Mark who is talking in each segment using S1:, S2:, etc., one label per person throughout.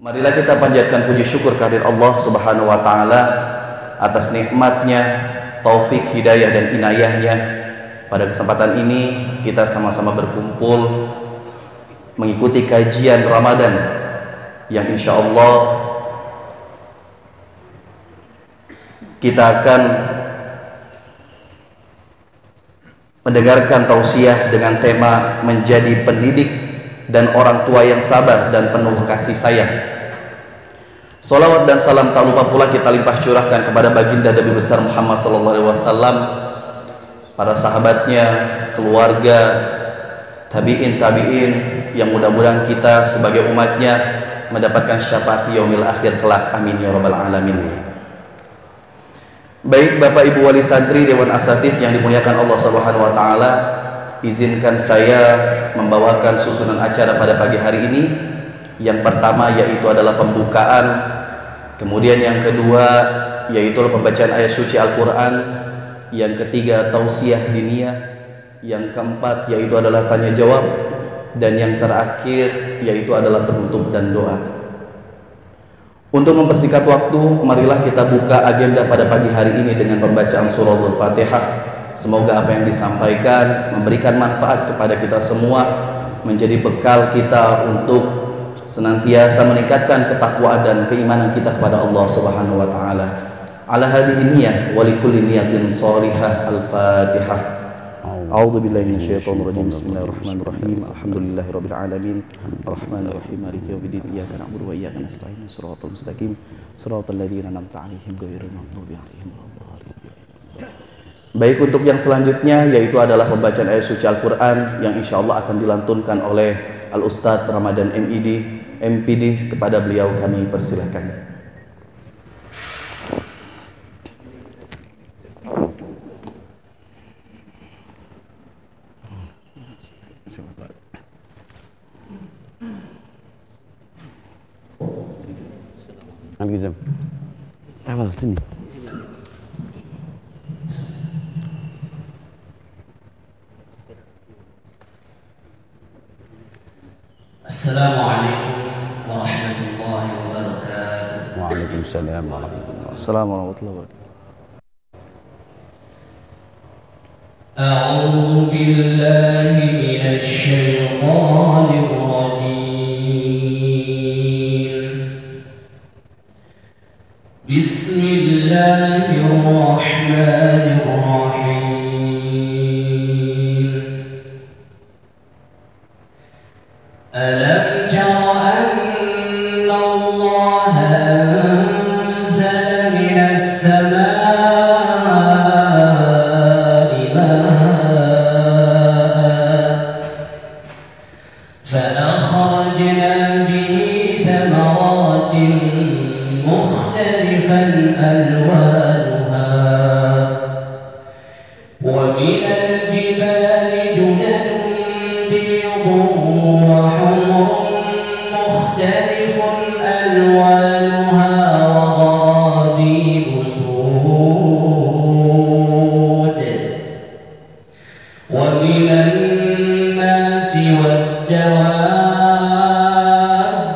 S1: Marilah kita panjatkan puji syukur kehadirat Allah Subhanahu wa taala atas nikmatnya, taufik, hidayah dan inayahnya. Pada kesempatan ini kita sama-sama berkumpul mengikuti kajian Ramadan yang insya Allah kita akan mendengarkan tausiah dengan tema menjadi pendidik dan orang tua yang sabar dan penuh kasih sayang. Salawat dan salam tak lupa pula kita limpah curahkan kepada baginda Nabi besar Muhammad SAW, para sahabatnya, keluarga, tabi'in yang mudah-mudahan kita sebagai umatnya mendapatkan syafaat yaumil akhir kelak. Amin ya rabbal alamin. Baik Bapak Ibu Wali Santri Dewan Asatidz yang dimuliakan Allah Subhanahu wa taala, izinkan saya membawakan susunan acara pada pagi hari ini. Yang pertama yaitu adalah pembukaan, kemudian yang kedua yaitu pembacaan ayat suci Al-Quran, yang ketiga tausiah diniyah, yang keempat yaitu adalah tanya jawab, dan yang terakhir yaitu adalah penutup dan doa. Untuk mempersingkat waktu, marilah kita buka agenda pada pagi hari ini dengan pembacaan surah Al-Fatihah. Semoga apa yang disampaikan memberikan manfaat kepada kita semua, menjadi bekal kita untuk senantiasa meningkatkan ketakwaan dan keimanan kita kepada Allah Subhanahu wa taala. Ala hadhihi niyyah wa likulli niyatin shalihah. Al-Fatihah. A'udzu billahi minasyaitonir rajim. Bismillahirrahmanirrahim. Alhamdulillahirabbil alamin. Arrahmanir rahim. Maliki yaumiddin. Iyyaka na'budu wa iyyaka nasta'in. Shiratal mustaqim. Shiratal ladzina an'amta 'alaihim ghairil maghdubi 'alaihim waladdallin. Baik, untuk yang selanjutnya yaitu adalah pembacaan ayat suci Al-Quran yang insya Allah akan dilantunkan oleh Al-Ustadz Ramadan MPD. Kepada beliau kami persilahkan.
S2: Al-Gizam awal sini.
S3: Assalamualaikum warahmatullahi wabarakatuh.
S2: Waalaikumsalam warahmatullahi wabarakatuh.
S1: Assalamualaikum warahmatullahi wabarakatuh.
S3: A'udzu billahi minasy syaithanir rajim. Bismillahirrahmanirrahim. Alam tara anna Allah anzala minas samaa'i maa'an fa akhrajna bihi thamaratin mukhtalifan alwanuha wa minal jibali judadun biyadun وحمر مختلف ألوانها وغرابيب سود ومن الناس والدواب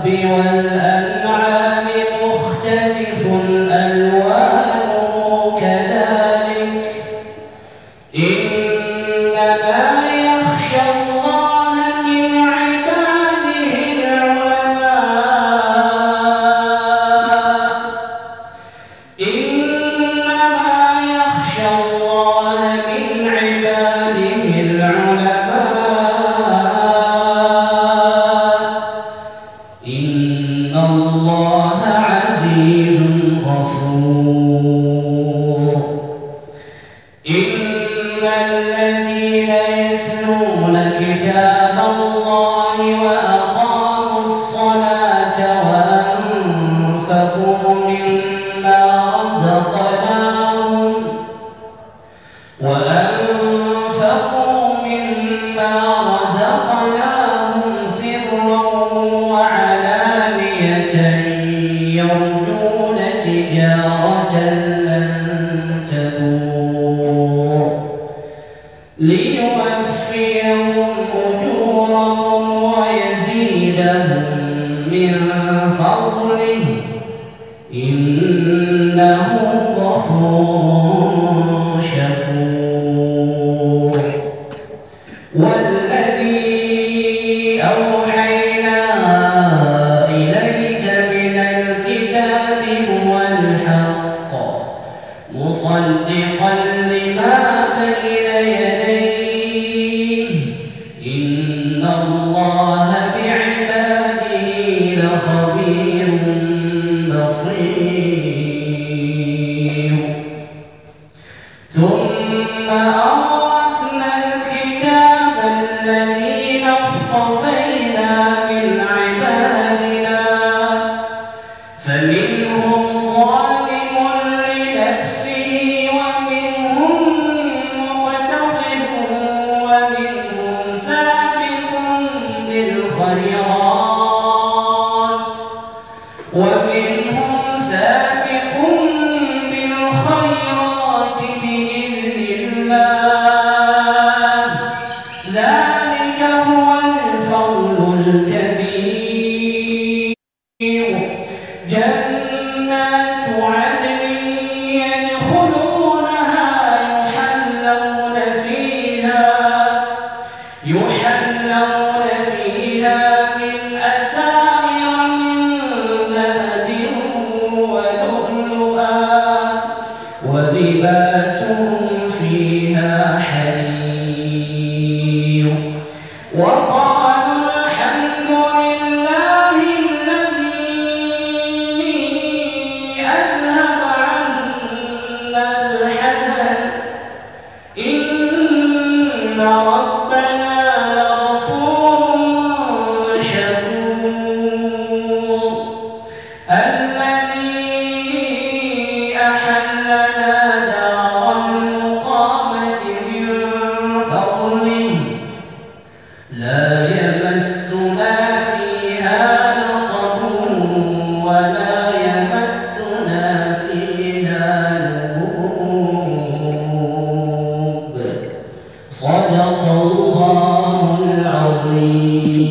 S3: والأنعام مختلف ألوانه كذلك إنما يخشى الله من عباده العلماء إنما يخشى الله من عباده العلماء إن الله عزيز غفور إن الذين يتلون كتاب الله وأقاموا الصلاة وأنفقوا مما رزقناهم سرا وعلانية يرجون تجارة لن تبور ليوفيهم أجورهم ويزيدهم من فضله فضله إنه غفور شكور والذي أوحينا إليك من الكتاب هو الحق مصدقا لما بين يديه إن الله بعباده لخبير بصير ثم أورثنا الكتاب الذين اصطفينا من عبادنا فمنهم ظالم لنفسه ومنهم مقتصد ومنهم سابق بالخيرات بإذن الله ذلك هو الفضل الكبير جنات عدن يدخلونها يحلون فيها من أساور من ذهب ولؤلؤا ولباسهم فيها حرير وقالوا الحمد لله الذي أذهب عنا الحزن إن ربنا لغفور شكور الذي أحلنا دار المقامة من فضله لا يمسنا فيها نصب ولا يمسنا فيها لغوب صدق الله العظيم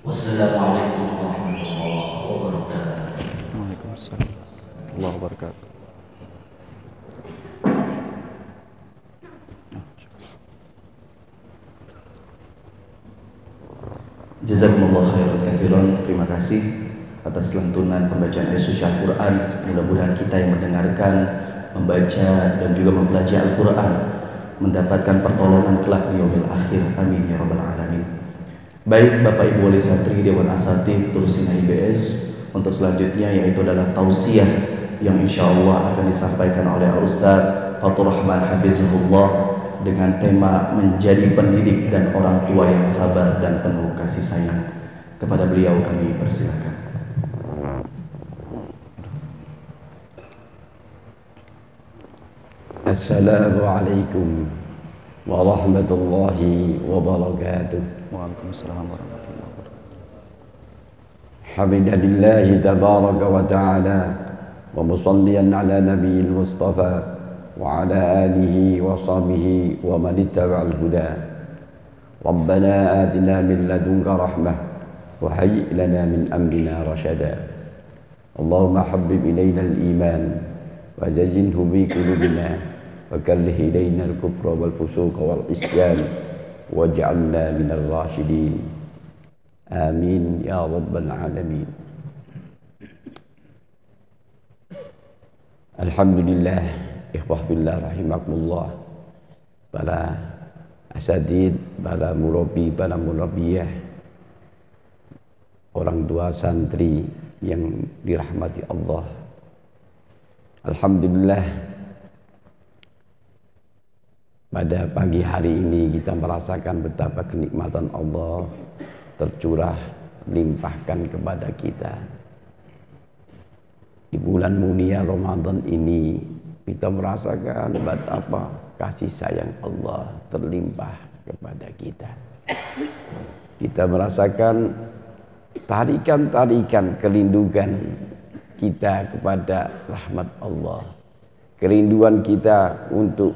S3: والسلام عليكم ورحمة الله وبركاته.
S2: Waalaikumsalam warahmatullahi wabarakatuh.
S1: Jazakumullah khairan katsiran. Terima kasih atas lantunan pembacaan ayat suci Al-Quran. Mudah-mudahan kita yang mendengarkan, membaca dan juga mempelajari Al-Quran mendapatkan pertolongan kelak di yaumil akhir. Amin ya rabbal alamin. Baik Bapak Ibu Wali Santri Dewan Asatidz Tursina IBS, untuk selanjutnya yaitu adalah tausiah yang insya Allah akan disampaikan oleh Al-Ustaz Fathur Rahman Hafizahullah dengan tema menjadi pendidik dan orang tua yang sabar dan penuh kasih sayang. Kepada beliau kami persilakan.
S2: Assalamualaikum warahmatullahi wabarakatuh.
S1: Waalaikumsalam warahmatullahi wabarakatuh.
S2: Hamidanillahi tabaraka wa ta'ala wa musalliyan ala nabiyil mustafa wa ala alihi wa sahbihi wa man ittaba'al huda. Rabbana atina min ladunka rahmah wa hayyi' lana min amrina rashada. Allahumma habbib ilayna al-iman wa zayyinhu bi qulubina wa karrih ilayna al-kufra wal fusuqa wal isyan waj'alna minal rasyidin. Amin ya rabbal alamin. Alhamdulillah, ikhwah fillah rahimakumullah, para asatidz, para murabi, para murabiyah, orang tua santri yang dirahmati Allah. Alhamdulillah, pada pagi hari ini kita merasakan betapa kenikmatan Allah tercurah limpahkan kepada kita. Di bulan mulia Ramadan ini kita merasakan betapa kasih sayang Allah terlimpah kepada kita. Kita merasakan tarikan-tarikan kerinduan kita kepada rahmat Allah, kerinduan kita untuk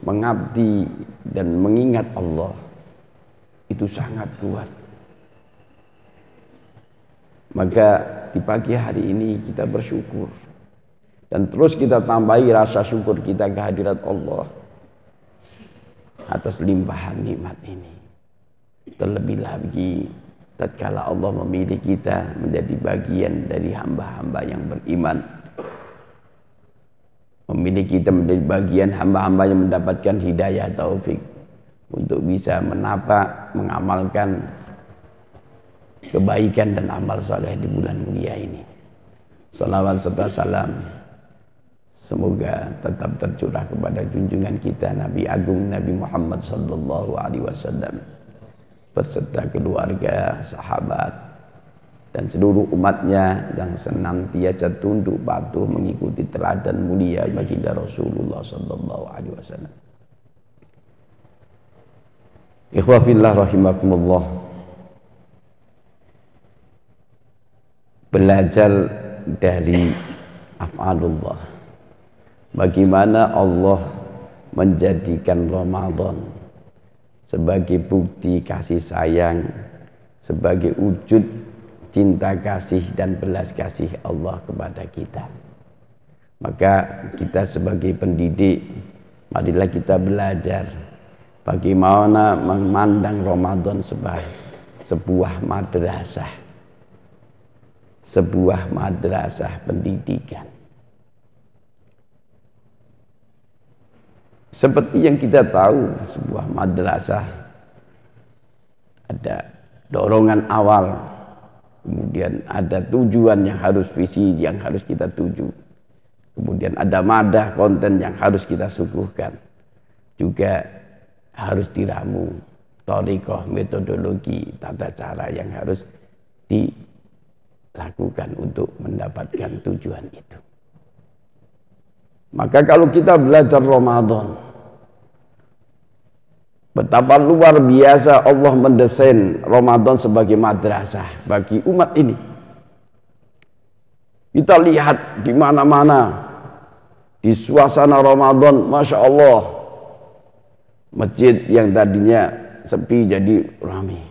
S2: mengabdi dan mengingat Allah itu sangat kuat. Maka di pagi hari ini kita bersyukur dan terus kita tambahi rasa syukur kita kehadirat Allah atas limpahan nikmat ini. Terlebih lagi tatkala Allah memilih kita menjadi bagian dari hamba-hamba yang beriman, memilih kita menjadi bagian hamba-hamba yang mendapatkan hidayah taufik untuk bisa menapa mengamalkan kebaikan dan amal saleh di bulan mulia ini. Salawat serta salam semoga tetap tercurah kepada junjungan kita Nabi Agung Nabi Muhammad sallallahu alaihi wasallam beserta keluarga, sahabat dan seluruh umatnya yang senantiasa tunduk patuh mengikuti teladan mulia baginda Rasulullah sallallahu alaihi wasallam. Ikhwah fillah rahimakumullah. Belajar dari af'alullah. Bagaimana Allah menjadikan Ramadan sebagai bukti kasih sayang, sebagai wujud cinta kasih dan belas kasih Allah kepada kita. Maka kita sebagai pendidik, marilah kita belajar bagaimana memandang Ramadan sebagai sebuah madrasah, sebuah madrasah pendidikan. Seperti yang kita tahu, sebuah madrasah ada dorongan awal, kemudian ada tujuan yang harus, visi yang harus kita tuju, kemudian ada madah, konten yang harus kita suguhkan, juga harus diramu thariqah, metodologi, tata cara yang harus dilakukan untuk mendapatkan tujuan itu. Maka kalau kita belajar Ramadan, betapa luar biasa Allah mendesain Ramadan sebagai madrasah bagi umat ini. Kita lihat di mana-mana di suasana Ramadan, Masya Allah, masjid yang tadinya sepi jadi ramai.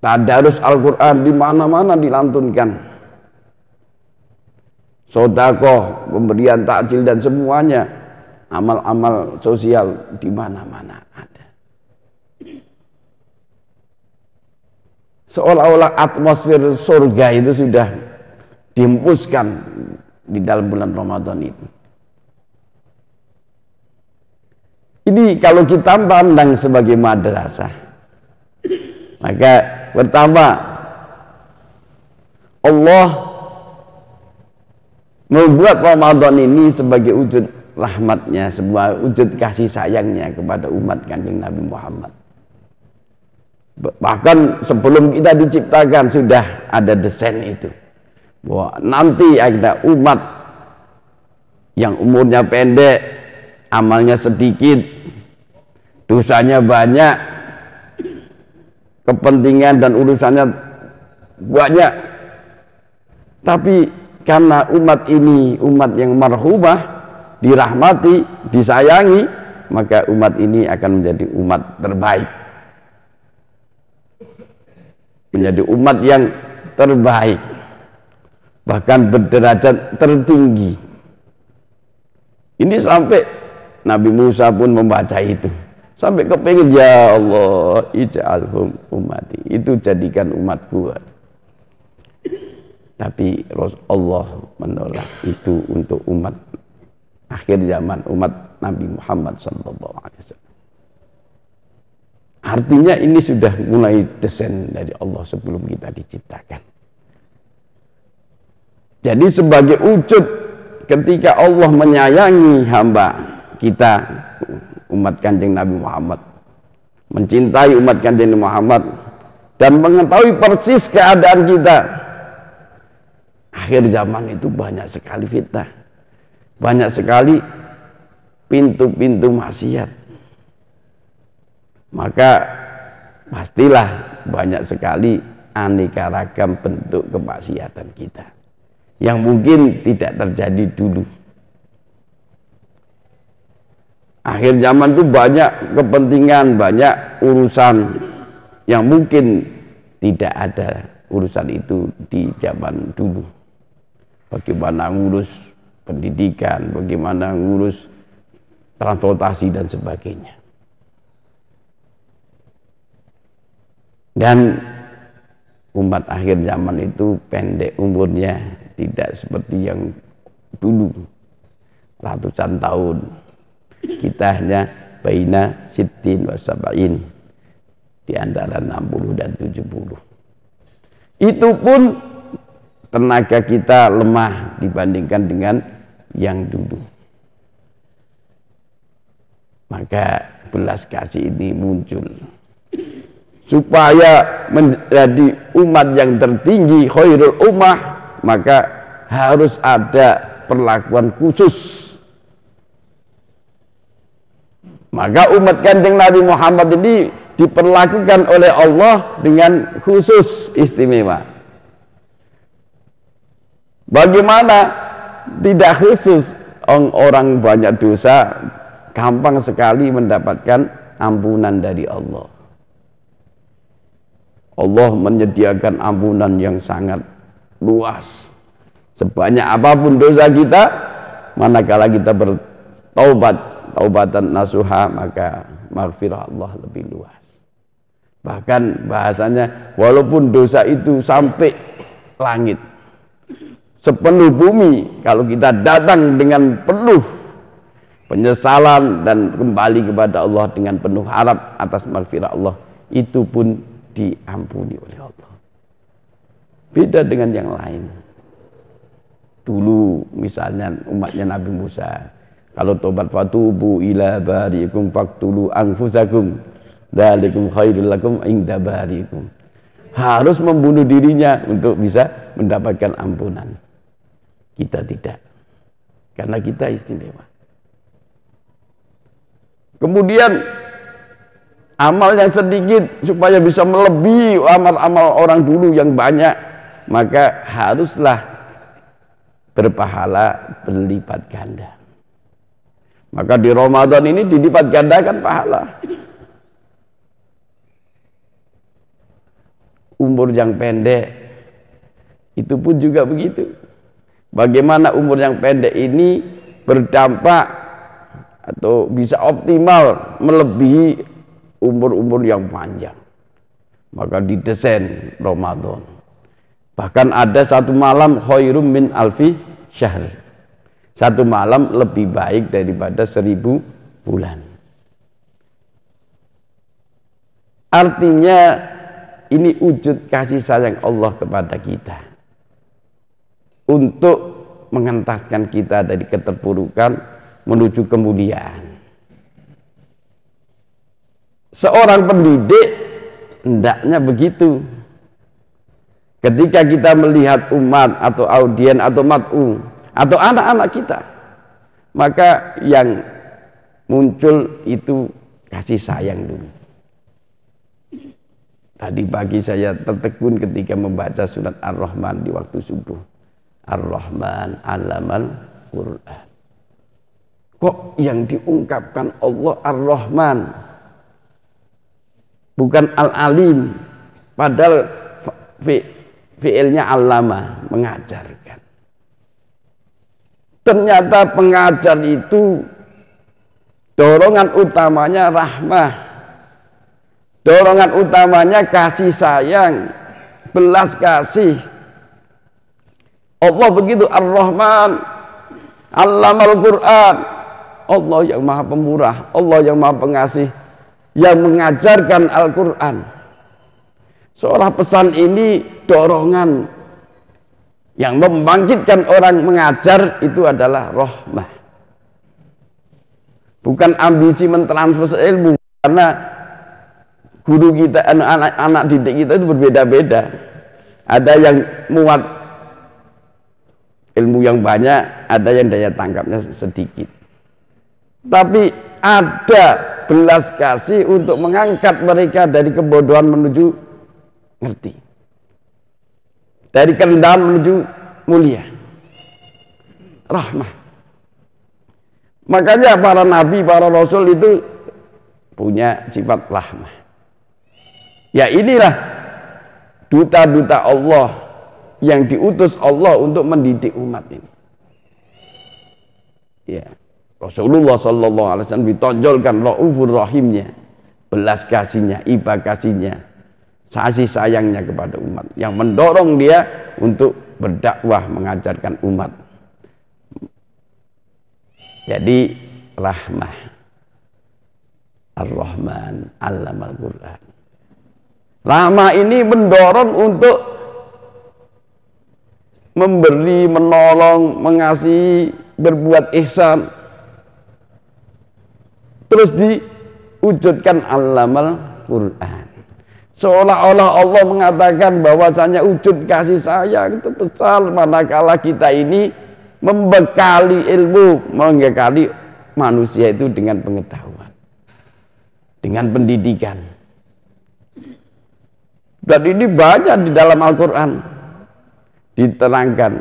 S2: Tadarus Al-Quran di mana-mana dilantunkan. Sedekah, pemberian takjil dan semuanya, amal-amal sosial di mana-mana ada. Seolah-olah atmosfer surga itu sudah dihembuskan di dalam bulan Ramadan itu. Ini kalau kita pandang sebagai madrasah, maka pertama Allah membuat Ramadan ini sebagai wujud rahmatnya, sebuah wujud kasih sayangnya kepada umat Kanjeng Nabi Muhammad. Bahkan sebelum kita diciptakan sudah ada desain itu, bahwa nanti ada umat yang umurnya pendek, amalnya sedikit, dosanya banyak, kepentingan dan urusannya banyak, tapi karena umat ini umat yang marhumah, dirahmati, disayangi, maka umat ini akan menjadi umat terbaik, menjadi umat yang terbaik, bahkan berderajat tertinggi. Ini sampai Nabi Musa pun membaca itu, sampai kepingin, ya Allah ij'alhum ummati, itu jadikan umatku. Tapi Allah menolak itu untuk umat akhir zaman, umat Nabi Muhammad SAW. Artinya ini sudah mulai desain dari Allah sebelum kita diciptakan. Jadi sebagai wujud ketika Allah menyayangi hamba kita, umat Kanjeng Nabi Muhammad, mencintai umat Kanjeng Nabi Muhammad dan mengetahui persis keadaan kita. Akhir zaman itu banyak sekali fitnah, banyak sekali pintu-pintu maksiat. Maka pastilah banyak sekali aneka ragam bentuk kemaksiatan kita yang mungkin tidak terjadi dulu. Akhir zaman itu banyak kepentingan, banyak urusan yang mungkin Tidak ada urusan itu di zaman dulu. Bagaimana ngurus pendidikan, bagaimana ngurus transportasi dan sebagainya. Dan umat akhir zaman itu pendek umurnya, tidak seperti yang dulu ratusan tahun. Kita hanya baina sittin wa sab'in, di antara 60 dan 70. Itu pun tenaga kita lemah dibandingkan dengan yang dulu. Maka belas kasih ini muncul supaya menjadi umat yang tertinggi, khairul ummah, maka harus ada perlakuan khusus. Maka umat Kanjeng Nabi Muhammad ini diperlakukan oleh Allah dengan khusus istimewa. Bagaimana tidak khusus? Orang banyak dosa gampang sekali mendapatkan ampunan dari Allah. Allah menyediakan ampunan yang sangat luas. Sebanyak apapun dosa kita, manakala kita bertaubat, taubatan nasuha, maka maghfirah Allah lebih luas. Bahkan bahasanya, walaupun dosa itu sampai langit, sepenuh bumi, kalau kita datang dengan penuh penyesalan dan kembali kepada Allah dengan penuh harap atas maghfirah Allah, itu pun diampuni oleh Allah. Beda dengan yang lain. Dulu misalnya umatnya Nabi Musa, kalau tobat fatubu ila bariikum faqtulu anfusakum dzalikum khairul lakum inda bariikum. Harus membunuh dirinya untuk bisa mendapatkan ampunan. Kita tidak, karena kita istimewa. Kemudian amal yang sedikit supaya bisa melebihi amal-amal orang dulu yang banyak, maka haruslah berpahala berlipat ganda. Maka di Ramadan ini dilipat gandakan pahala. Umur yang pendek itu pun juga begitu. Bagaimana umur yang pendek ini berdampak atau bisa optimal melebihi umur-umur yang panjang. Maka didesain Ramadan. Bahkan ada satu malam khairum min alfi syahr. Satu malam lebih baik daripada 1000 bulan. Artinya ini wujud kasih sayang Allah kepada kita untuk mengentaskan kita dari keterpurukan menuju kemuliaan. Seorang pendidik hendaknya begitu. Ketika kita melihat umat atau audien atau mat'u atau anak-anak kita, maka yang muncul itu kasih sayang dulu. Tadi pagi saya tertegun ketika membaca surat Ar-Rahman di waktu subuh. Ar-Rahman 'allamal Qur'an. Kok yang diungkapkan Allah Ar-Rahman, bukan Al-Alim, padahal fi'ilnya allama, mengajarkan. Ternyata pengajar itu dorongan utamanya rahmah, dorongan utamanya kasih sayang, belas kasih. Allah begitu, Ar-Rahman 'allamal Qur'an. Allah yang maha pemurah, Allah yang maha pengasih, yang mengajarkan Al-Quran. Seolah pesan ini dorongan yang membangkitkan orang mengajar itu adalah rahmah. Bukan ambisi mentransfer ilmu, karena guru kita, anak didik kita itu berbeda-beda. Ada yang muat ilmu yang banyak, ada yang daya tangkapnya sedikit. Tapi ada belas kasih untuk mengangkat mereka dari kebodohan menuju ngerti, dari kerendahan menuju mulia. Rahmah. Makanya para nabi, para rasul itu punya sifat rahmah. Ya inilah duta-duta Allah yang diutus Allah untuk mendidik umat ini. Ya, Rasulullah sallallahu alaihi wasallam ditonjolkan raufur rahimnya, belas kasihnya, iba kasihnya, kasih sayangnya kepada umat yang mendorong dia untuk berdakwah mengajarkan umat. Jadi rahmah Ar-Rahman Allamal Quran. Rahmah ini mendorong untuk memberi, menolong, mengasihi, berbuat ihsan. Terus diwujudkan Allamal Quran. Seolah-olah Allah mengatakan bahwasanya wujud kasih sayang itu besar manakala kita ini membekali ilmu, membekali manusia itu dengan pengetahuan, dengan pendidikan. Dan ini banyak di dalam Al-Quran diterangkan.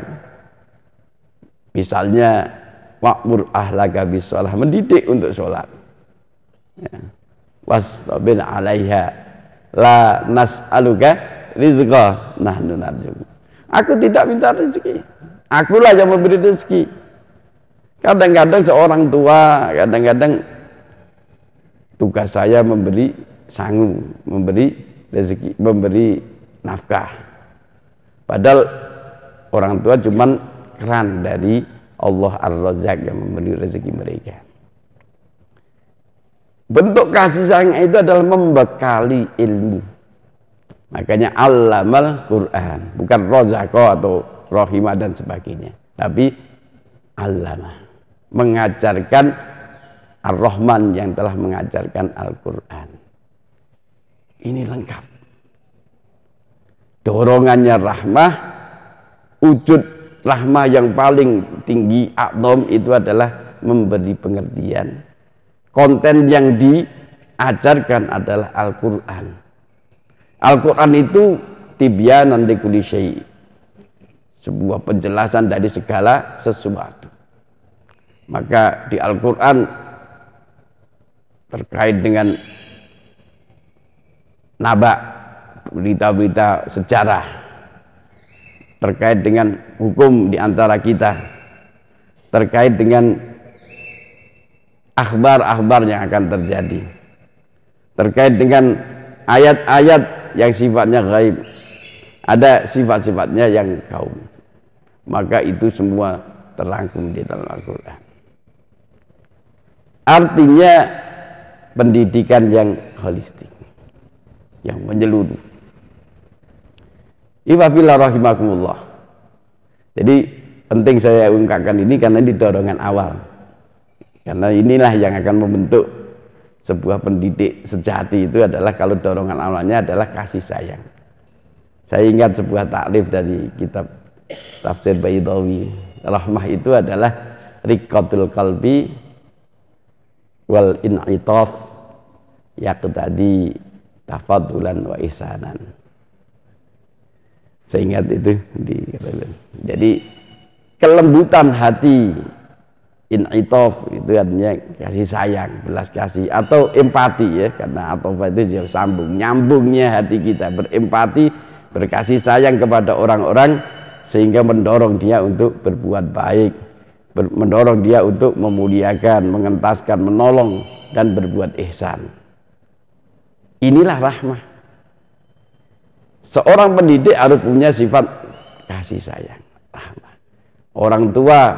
S2: Misalnya wa'mur ahlaka bis-shalah, mendidik untuk sholat. Ya. Wastabir 'alaiha la nas'aluka rizqa nahnu narzuquk. Aku tidak minta rezeki, akulah yang memberi rezeki. Kadang-kadang seorang tua, kadang-kadang tugas saya memberi sangu, memberi rezeki, memberi nafkah. Padahal orang tua cuman keran dari Allah Ar-Razzaq yang memberi rezeki mereka. Bentuk kasih sayang itu adalah membekali ilmu. Makanya Allamal Quran, bukan Razaqo atau Rahimah dan sebagainya, tapi Allama, mengajarkan Ar-Rahman yang telah mengajarkan Al-Quran. Ini lengkap. Dorongannya rahmah, wujud rahmah yang paling tinggi a'dham itu adalah memberi pengertian. Konten yang diajarkan adalah Al-Quran. Al-Quran itu tibyanan likulli syai', sebuah penjelasan dari segala sesuatu. Maka di Al-Quran terkait dengan naba, berita-berita sejarah, terkait dengan hukum di antara kita, terkait dengan akhbar-akhbar yang akan terjadi, terkait dengan ayat-ayat yang sifatnya gaib, ada sifat-sifatnya yang kaum. Maka itu semua terangkum di dalam Al-Quran. Artinya pendidikan yang holistik, yang menyeluruh. Iwabillah rahimakumullah. Jadi penting saya ungkapkan ini karena ini dorongan awal. Karena inilah yang akan membentuk sebuah pendidik sejati, itu adalah kalau dorongan awalnya adalah kasih sayang. Saya ingat sebuah takrif dari kitab Tafsir Baidawi. Rahmah itu adalah riqatul qalbi wal in'itaf yaqtadi tafadulan wa ihsanan. Saya ingat itu jadi kelembutan hati, in'itaf itu artinya kasih sayang, belas kasih atau empati ya, karena atofa itu jauh sambung, nyambungnya hati kita berempati, berkasih sayang kepada orang-orang sehingga mendorong dia untuk berbuat baik, mendorong dia untuk memuliakan, mengentaskan, menolong dan berbuat ihsan. Inilah rahmah. Seorang pendidik harus punya sifat kasih sayang, rahmah. Orang tua,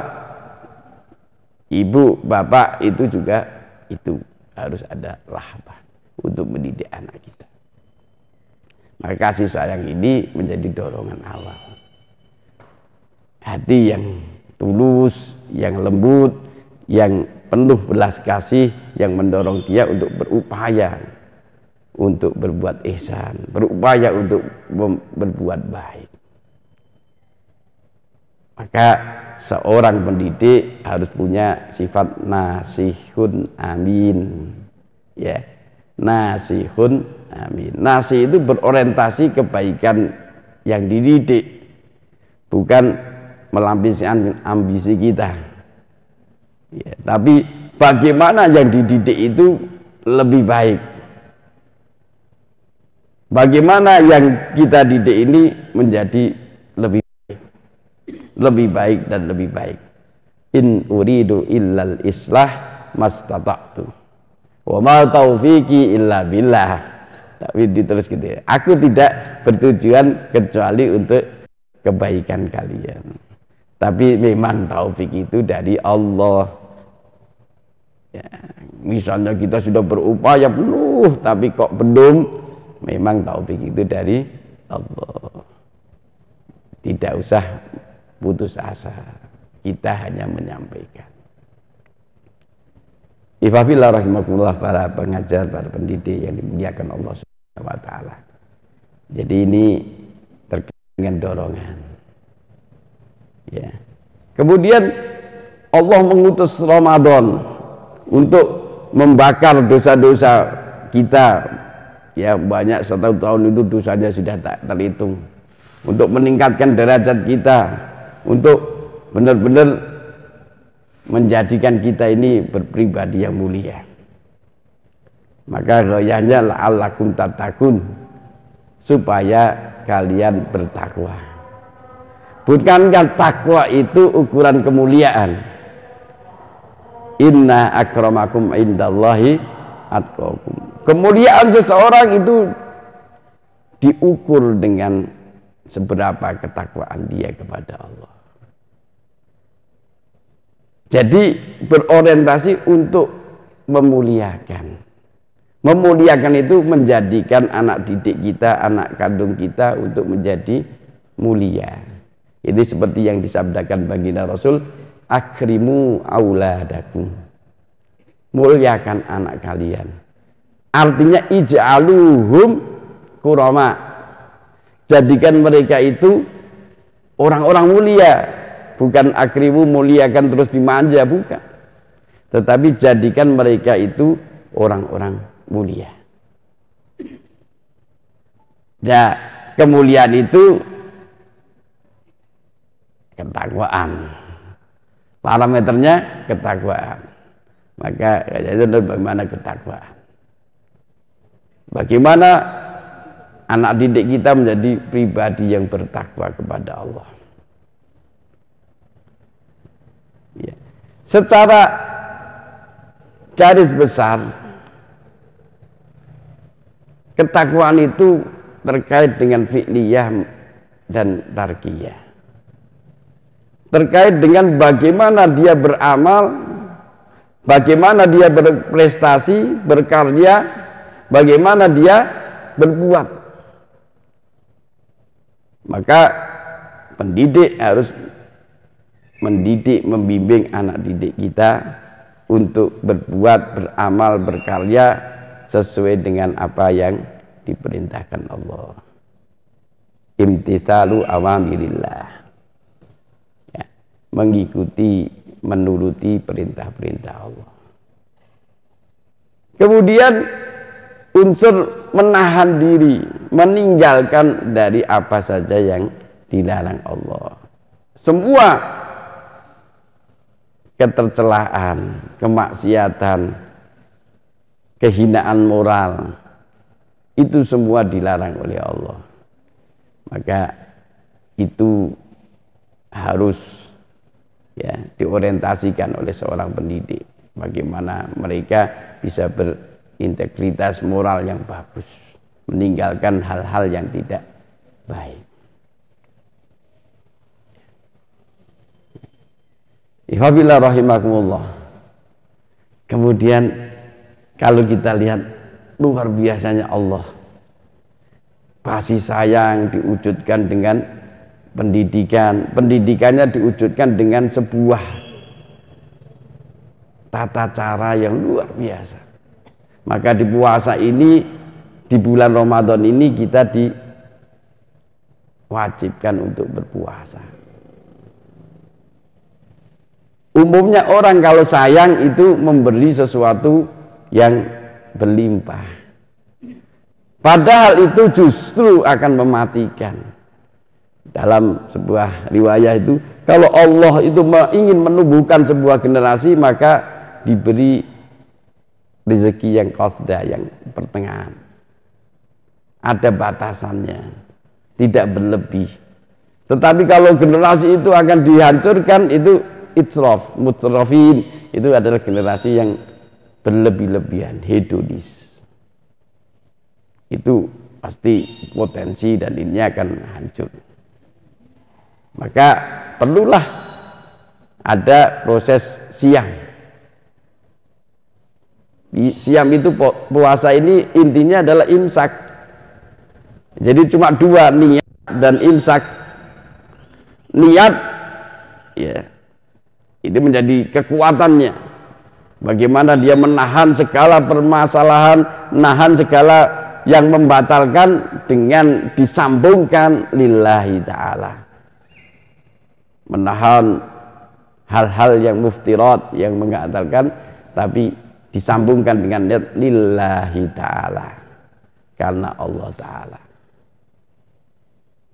S2: ibu, bapak itu juga itu harus ada rahmah untuk mendidik anak kita. Maka kasih sayang ini menjadi dorongan awal. Hati yang tulus, yang lembut, yang penuh belas kasih, yang mendorong dia untuk berupaya untuk berbuat ihsan, berupaya untuk berbuat baik. Maka seorang pendidik harus punya sifat nasihun amin. Ya, nasihun amin. Nasih itu berorientasi kebaikan yang dididik, bukan melampiaskan ambisi kita. Ya, tapi bagaimana yang dididik itu lebih baik. Bagaimana yang kita didik ini menjadi lebih baik dan lebih baik. In uridu illal islah mastata'tu wa ma taufiqi illa billah. Tapi ditulis gitu ya. Aku tidak bertujuan kecuali untuk kebaikan kalian. Tapi memang taufik itu dari Allah. Ya, misalnya kita sudah berupaya penuh tapi kok belum, memang taufik itu dari Allah. Tidak usah putus asa. Kita hanya menyampaikan. Ifafillah rahimakumullah, para pengajar, para pendidik yang dimuliakan Allah Subhanahu wa taala. Jadi ini terkait dengan dorongan. Ya. Kemudian Allah mengutus Ramadan untuk membakar dosa-dosa kita. Ya, banyak, 1 tahun itu dosanya sudah tak terhitung. Untuk meningkatkan derajat kita, untuk benar-benar menjadikan kita ini berpribadi yang mulia. Maka goyahnya la'allakum tattaqun, supaya kalian bertakwa. Bukankah takwa itu ukuran kemuliaan? Inna akramakum indallahi atqakum. Kemuliaan seseorang itu diukur dengan seberapa ketakwaan dia kepada Allah. Jadi berorientasi untuk memuliakan. Memuliakan itu menjadikan anak didik kita, anak kandung kita untuk menjadi mulia. Ini seperti yang disabdakan baginda Rasul, akrimu auladakum. Muliakan anak kalian. Artinya ij'aluhum kurama. Jadikan mereka itu orang-orang mulia. Bukan akrimu, muliakan terus dimanja, bukan. Tetapi jadikan mereka itu orang-orang mulia. Ya, kemuliaan itu ketakwaan. Parameternya ketakwaan. Maka itu bagaimana ketakwaan. Bagaimana anak didik kita menjadi pribadi yang bertakwa kepada Allah. Ya. Secara garis besar, ketakwaan itu terkait dengan fi'liyah dan tarkiyah. Terkait dengan bagaimana dia beramal, bagaimana dia berprestasi, berkarya, bagaimana dia berbuat. Maka pendidik harus mendidik, membimbing anak didik kita untuk berbuat, beramal, berkarya sesuai dengan apa yang diperintahkan Allah. Imtithalu awamirillah, ya, mengikuti, menuruti perintah-perintah Allah. Kemudian unsur menahan diri, meninggalkan dari apa saja yang dilarang Allah. Semua ketercelaan, kemaksiatan, kehinaan moral, itu semua dilarang oleh Allah. Maka itu harus, ya, diorientasikan oleh seorang pendidik. Bagaimana mereka bisa berintegritas moral yang bagus, meninggalkan hal-hal yang tidak baik. Ihwabillah rahimakumullah. Kemudian kalau kita lihat luar biasanya Allah, kasih sayang diwujudkan dengan pendidikan, pendidikannya diwujudkan dengan sebuah tata cara yang luar biasa. Maka di puasa ini, di bulan Ramadan ini kita diwajibkan untuk berpuasa. Umumnya orang kalau sayang itu memberi sesuatu yang berlimpah. Padahal itu justru akan mematikan. Dalam sebuah riwayat itu, kalau Allah itu ingin menumbuhkan sebuah generasi, maka diberi rezeki yang qasda, yang pertengahan. ada batasannya, tidak berlebih. Tetapi kalau generasi itu akan dihancurkan, itu itsraf, mutrafin, itu adalah generasi yang berlebih-lebihan, hedonis. Itu pasti potensi dan ini akan hancur. Maka perlulah ada proses siam. Siam itu puasa ini intinya adalah imsak. Jadi cuma dua, niat dan imsak. Niat ya ini menjadi kekuatannya. Bagaimana dia menahan segala permasalahan, menahan segala yang membatalkan dengan disambungkan lillahi ta'ala. Menahan hal-hal yang muftirat, yang mengatalkan, tapi disambungkan dengan niat lillahi ta'ala, karena Allah ta'ala.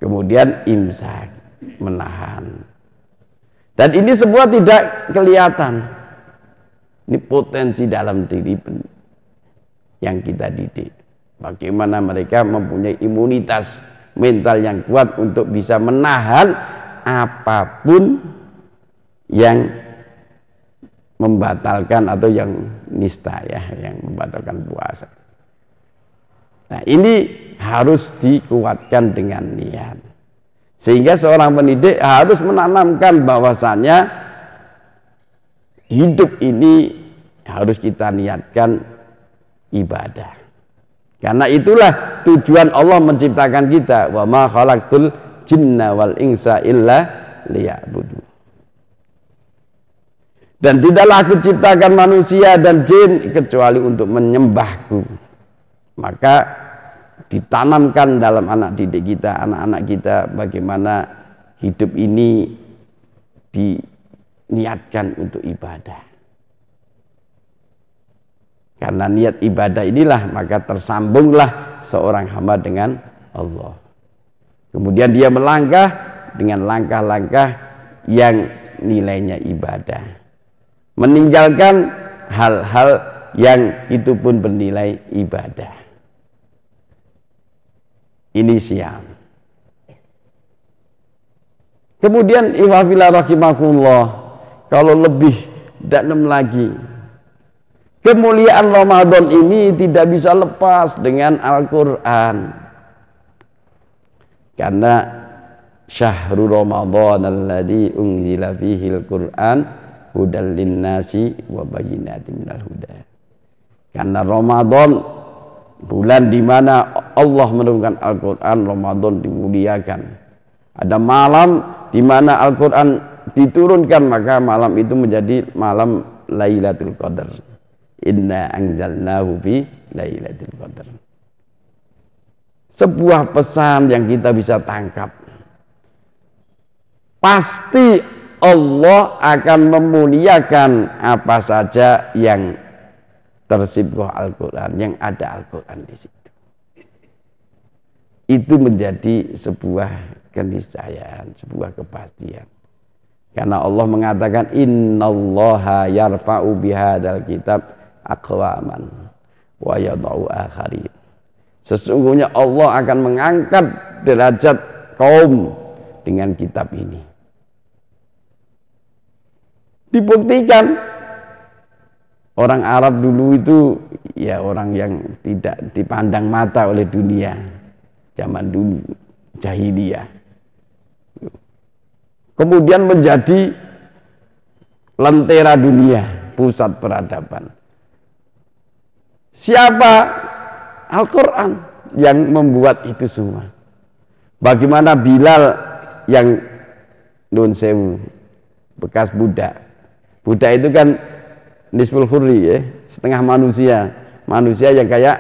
S2: Kemudian imsak, menahan. Dan ini semua tidak kelihatan. Ini potensi dalam diri yang kita didik. Bagaimana mereka mempunyai imunitas mental yang kuat untuk bisa menahan apapun yang membatalkan atau yang nista ya, yang membatalkan puasa. Nah, ini harus dikuatkan dengan niat. Sehingga seorang pendidik harus menanamkan bahwasannya hidup ini harus kita niatkan ibadah. Karena itulah tujuan Allah menciptakan kita. Wa ma khalaqtul jinna wal insa illa liya'budu. Dan tidaklah aku ciptakan manusia dan jin kecuali untuk menyembahku. Maka ditanamkan dalam anak didik kita, anak-anak kita, bagaimana hidup ini diniatkan untuk ibadah. Karena niat ibadah inilah maka tersambunglah seorang hamba dengan Allah. Kemudian dia melangkah dengan langkah-langkah yang nilainya ibadah. Meninggalkan hal-hal yang itu pun bernilai ibadah. Ini siam. Kemudian ihwafillah rahimakumullah, kalau lebih dalam lagi, kemuliaan Ramadan ini tidak bisa lepas dengan Al-Quran. Karena syahrul Ramadan alladzi unzila fihi al-Quran hudal linnasi wa bayyinatin minal huda. Karena Ramadan bulan di mana Allah menurunkan Al-Quran, Ramadan dimuliakan. Ada malam di mana Al-Quran diturunkan, maka malam itu menjadi malam Lailatul Qadar. Inna anzalnahu fi Lailatul Qadar. Sebuah pesan yang kita bisa tangkap. Pasti Allah akan memuliakan apa saja yang tersibuk Al-Quran, yang ada Al-Quran di situ. Itu menjadi sebuah keniscayaan, sebuah kepastian. Karena Allah mengatakan innallaha yarfa'u bihadzal kitab aqwaman wa yad'u akharin. Sesungguhnya Allah akan mengangkat derajat kaum dengan kitab ini. Dibuktikan orang Arab dulu itu ya orang yang tidak dipandang mata oleh dunia. Zaman dulu jahiliyah. Kemudian menjadi lentera dunia, pusat peradaban. Siapa? Al-Quran yang membuat itu semua. Bagaimana Bilal yang nun sewu, bekas budak. Budak itu kan nisful khurri ya, setengah manusia. Manusia yang kayak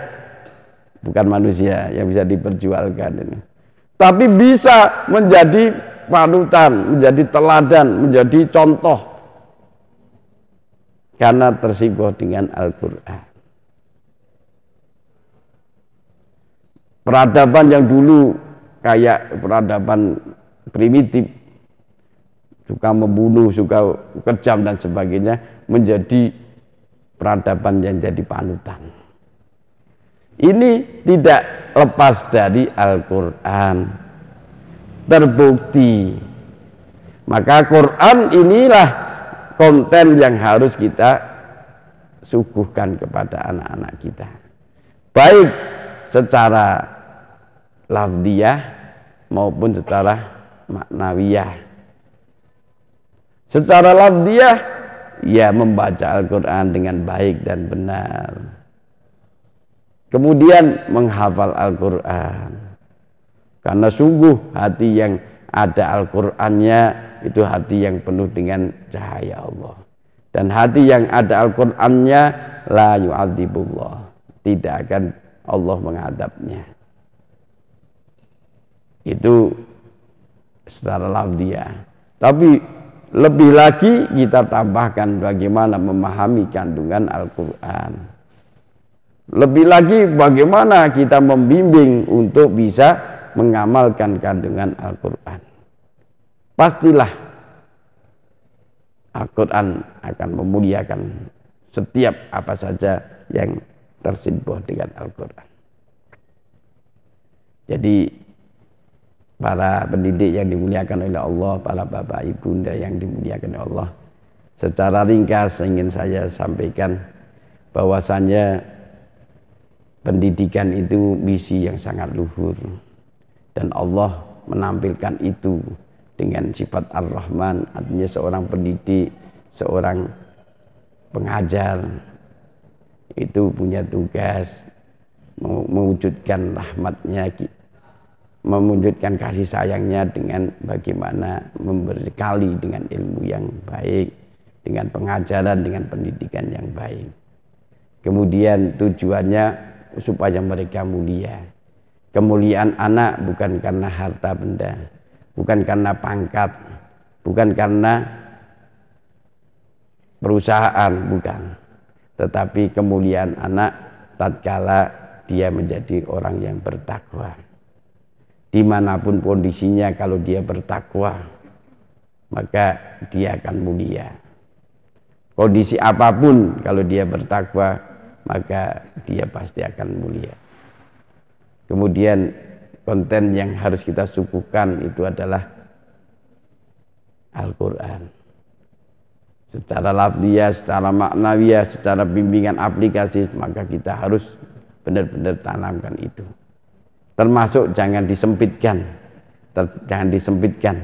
S2: bukan manusia yang bisa diperjualkan ini. Tapi bisa menjadi panutan, menjadi teladan, menjadi contoh karena tersibuk dengan Al-Quran. Peradaban yang dulu kayak peradaban primitif, suka membunuh, suka kejam dan sebagainya, menjadi peradaban yang jadi panutan. ini tidak lepas dari Al-Quran, terbukti. Maka Quran inilah konten yang harus kita suguhkan kepada anak-anak kita, baik secara lafdiyah maupun secara maknawiyah. Secara lafdiyah, ya membaca Al-Quran dengan baik dan benar, kemudian menghafal Al-Quran, karena sungguh hati yang ada Al-Qurannya itu hati yang penuh dengan cahaya Allah, dan hati yang ada Al-Qurannya la yu'adzibullah, tidak akan Allah mengadabnya. Itu secara lafdiyah. Tapi lebih lagi kita tambahkan bagaimana memahami kandungan Al-Quran. Lebih lagi bagaimana kita membimbing untuk bisa mengamalkan kandungan Al-Quran. Pastilah Al-Quran akan memuliakan setiap apa saja yang tersimpul dengan Al-Quran. Jadi para pendidik yang dimuliakan oleh Allah, para bapak ibunda yang dimuliakan oleh Allah, secara ringkas ingin saya sampaikan bahwasanya pendidikan itu misi yang sangat luhur, dan Allah menampilkan itu dengan sifat Ar-Rahman, artinya seorang pendidik, seorang pengajar itu punya tugas mewujudkan rahmatnya, mewujudkan kasih sayangnya dengan bagaimana membekali dengan ilmu yang baik, dengan pengajaran, dengan pendidikan yang baik. Kemudian tujuannya supaya mereka mulia. Kemuliaan anak bukan karena harta benda, bukan karena pangkat, bukan karena perusahaan, bukan. Tetapi kemuliaan anak tatkala dia menjadi orang yang bertakwa. Dimanapun kondisinya, kalau dia bertakwa maka dia akan mulia. Kondisi apapun kalau dia bertakwa maka dia pasti akan mulia. Kemudian konten yang harus kita suguhkan itu adalah Al-Quran. Secara lafziyah, secara maknawiyah, secara bimbingan aplikasi, maka kita harus benar-benar tanamkan itu. Termasuk jangan disempitkan, jangan disempitkan.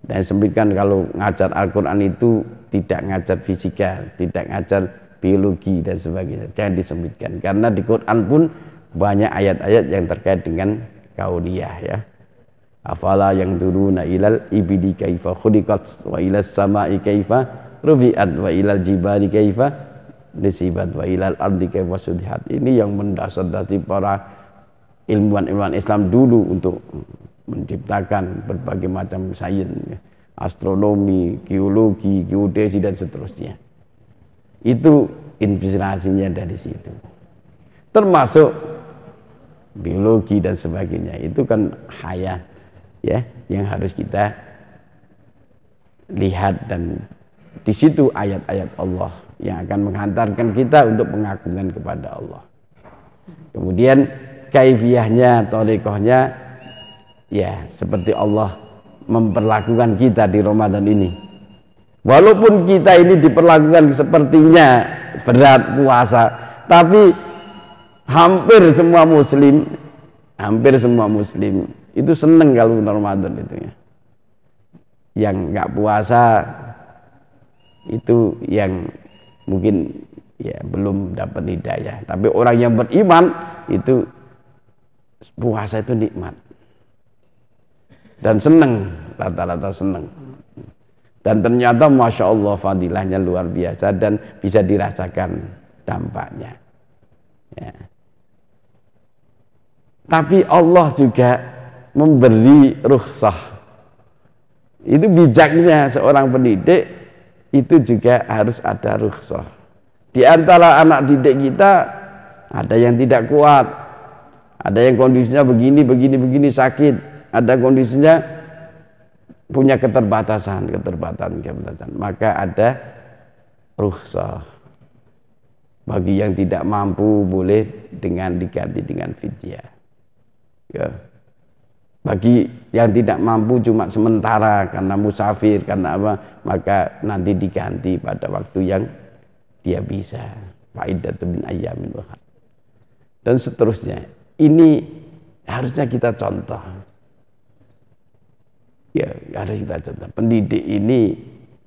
S2: Dan sempitkan kalau ngajar Al-Quran itu tidak ngajar fisika, tidak ngajar biologi dan sebagainya. Jangan disempitkan, karena di Quran pun banyak ayat-ayat yang terkait dengan kauliyah, ya. Afala yang turuna ilal ibidi kaifa khuliqat wa ilas sama'i kaifa rufi'at wa ilal jibali kaifa nisibat wa ilal ardi kaifa sudihat. Ini yang mendasar dari para ilmuwan-ilmuwan Islam dulu untuk menciptakan berbagai macam sains, astronomi, geologi, geodesi dan seterusnya. Itu inspirasinya dari situ. Termasuk biologi dan sebagainya. Itu kan hayat, ya, yang harus kita lihat, dan di situ ayat-ayat Allah yang akan menghantarkan kita untuk pengagungan kepada Allah. Kemudian kaifiyahnya, thariqahnya, ya seperti Allah memperlakukan kita di Ramadan ini. Walaupun kita ini diperlakukan sepertinya berat puasa, tapi hampir semua muslim itu seneng kalau Ramadan itu, ya. Yang nggak puasa itu yang mungkin ya belum dapat hidayah. Tapi orang yang beriman itu puasa itu nikmat dan seneng, rata-rata seneng, dan ternyata Masya Allah fadilahnya luar biasa dan bisa dirasakan dampaknya, ya. Tapi Allah juga memberi rukhsah. Itu bijaknya seorang pendidik, itu juga harus ada rukhsah. Di antara anak didik kita ada yang tidak kuat, ada yang kondisinya begini sakit, ada kondisinya punya keterbatasan, maka ada rukhsah. Bagi yang tidak mampu boleh dengan diganti dengan fidyah. Ya. Bagi yang tidak mampu cuma sementara karena musafir, karena apa, maka nanti diganti pada waktu yang dia bisa. Fa'iddatu min ayyamin ukhar. Dan seterusnya. Ini harusnya kita contoh. Ya, harus kita contoh. Pendidik ini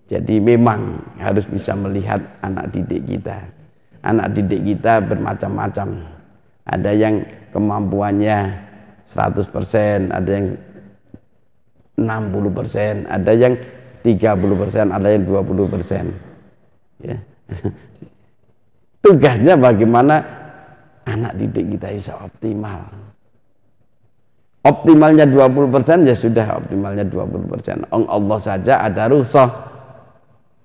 S2: jadi memang harus bisa melihat anak didik kita. Anak didik kita bermacam-macam. Ada yang kemampuannya 100%, ada yang 60%, ada yang 30%, ada yang 20%. Ya. Tugasnya bagaimana anak didik kita bisa optimal. Optimalnya 20% ya sudah, optimalnya 20%. Allah saja ada rukhsah.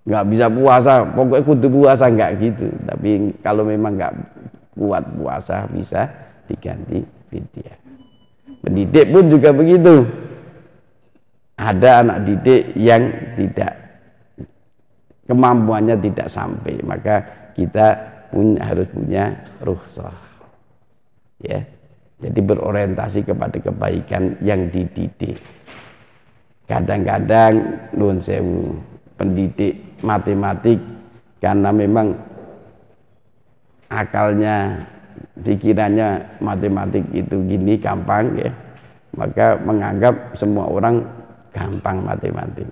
S2: Nggak bisa puasa, pokoknya kudu puasa, nggak gitu. Tapi kalau memang nggak kuat puasa bisa diganti fidyah. Pendidik pun juga begitu. Ada anak didik yang tidak kemampuannya tidak sampai, maka kita pun harus punya rukhsah. Ya. Jadi berorientasi kepada kebaikan yang dididik. Kadang-kadang nuwun sewu pendidik matematik karena memang akalnya, pikirannya matematik itu gini gampang ya, maka menganggap semua orang gampang matematik.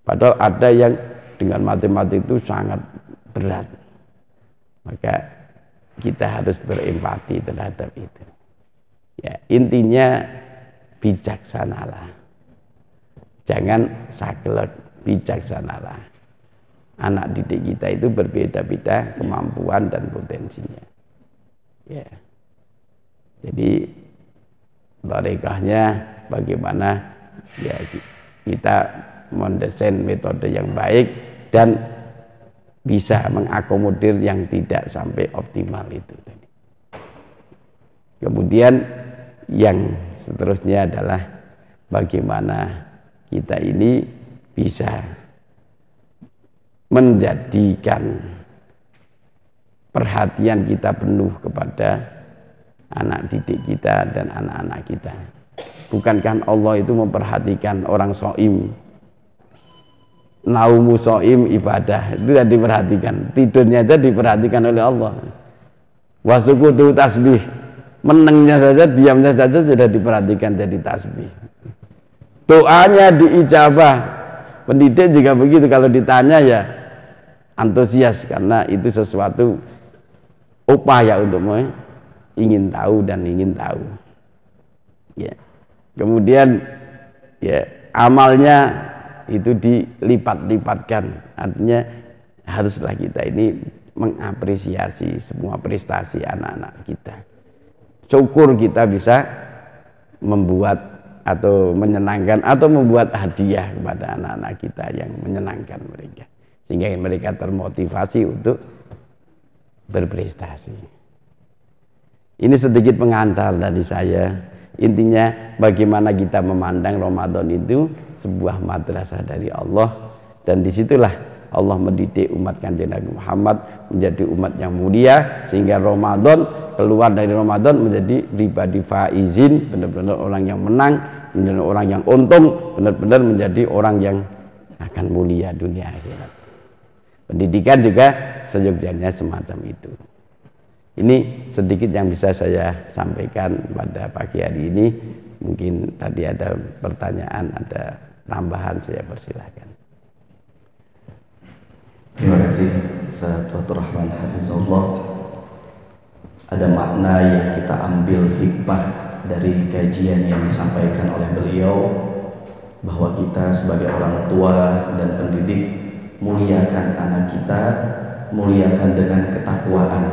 S2: Padahal ada yang dengan matematik itu sangat berat. Maka kita harus berempati terhadap itu. Ya, intinya bijaksanalah. Jangan saklek, bijaksanalah. Anak didik kita itu berbeda-beda kemampuan dan potensinya. Ya. Jadi tarekahnya bagaimana ya kita mendesain metode yang baik dan bisa mengakomodir yang tidak sampai optimal itu tadi. Kemudian yang seterusnya adalah bagaimana kita ini bisa menjadikan perhatian kita penuh kepada anak didik kita dan anak-anak kita. Bukankah Allah itu memperhatikan orang shaim, naumu shaim ibadah, itu sudah diperhatikan, tidurnya aja diperhatikan oleh Allah. Wasukutu tasbih, menengnya saja, diamnya saja sudah diperhatikan jadi tasbih. Doanya diijabah. Pendidik juga begitu, kalau ditanya ya antusias karena itu sesuatu upaya untuk ingin tahu dan ingin tahu. Ya. Kemudian ya amalnya itu dilipat-lipatkan. Artinya haruslah kita ini mengapresiasi semua prestasi anak-anak kita. Syukur kita bisa membuat atau menyenangkan atau membuat hadiah kepada anak-anak kita yang menyenangkan mereka, sehingga mereka termotivasi untuk berprestasi. Ini sedikit pengantar dari saya. Intinya bagaimana kita memandang Ramadan itu sebuah madrasah dari Allah, dan disitulah Allah mendidik umat Kanjeng Nabi Muhammad menjadi umat yang mulia, sehingga Ramadan, keluar dari Ramadan menjadi pribadi faizin, benar-benar orang yang menang, benar-benar orang yang untung, benar-benar menjadi orang yang akan mulia dunia akhirat. Pendidikan juga seyogyanya semacam itu. Ini sedikit yang bisa saya sampaikan pada pagi hari ini. Mungkin tadi ada pertanyaan, ada tambahan, saya persilahkan.
S1: Terima kasih Ustaz Fathur Rahman Hafizullah. Ada makna yang kita ambil hikmah dari kajian yang disampaikan oleh beliau, bahwa kita sebagai orang tua dan pendidik muliakan anak kita, muliakan dengan ketakwaan,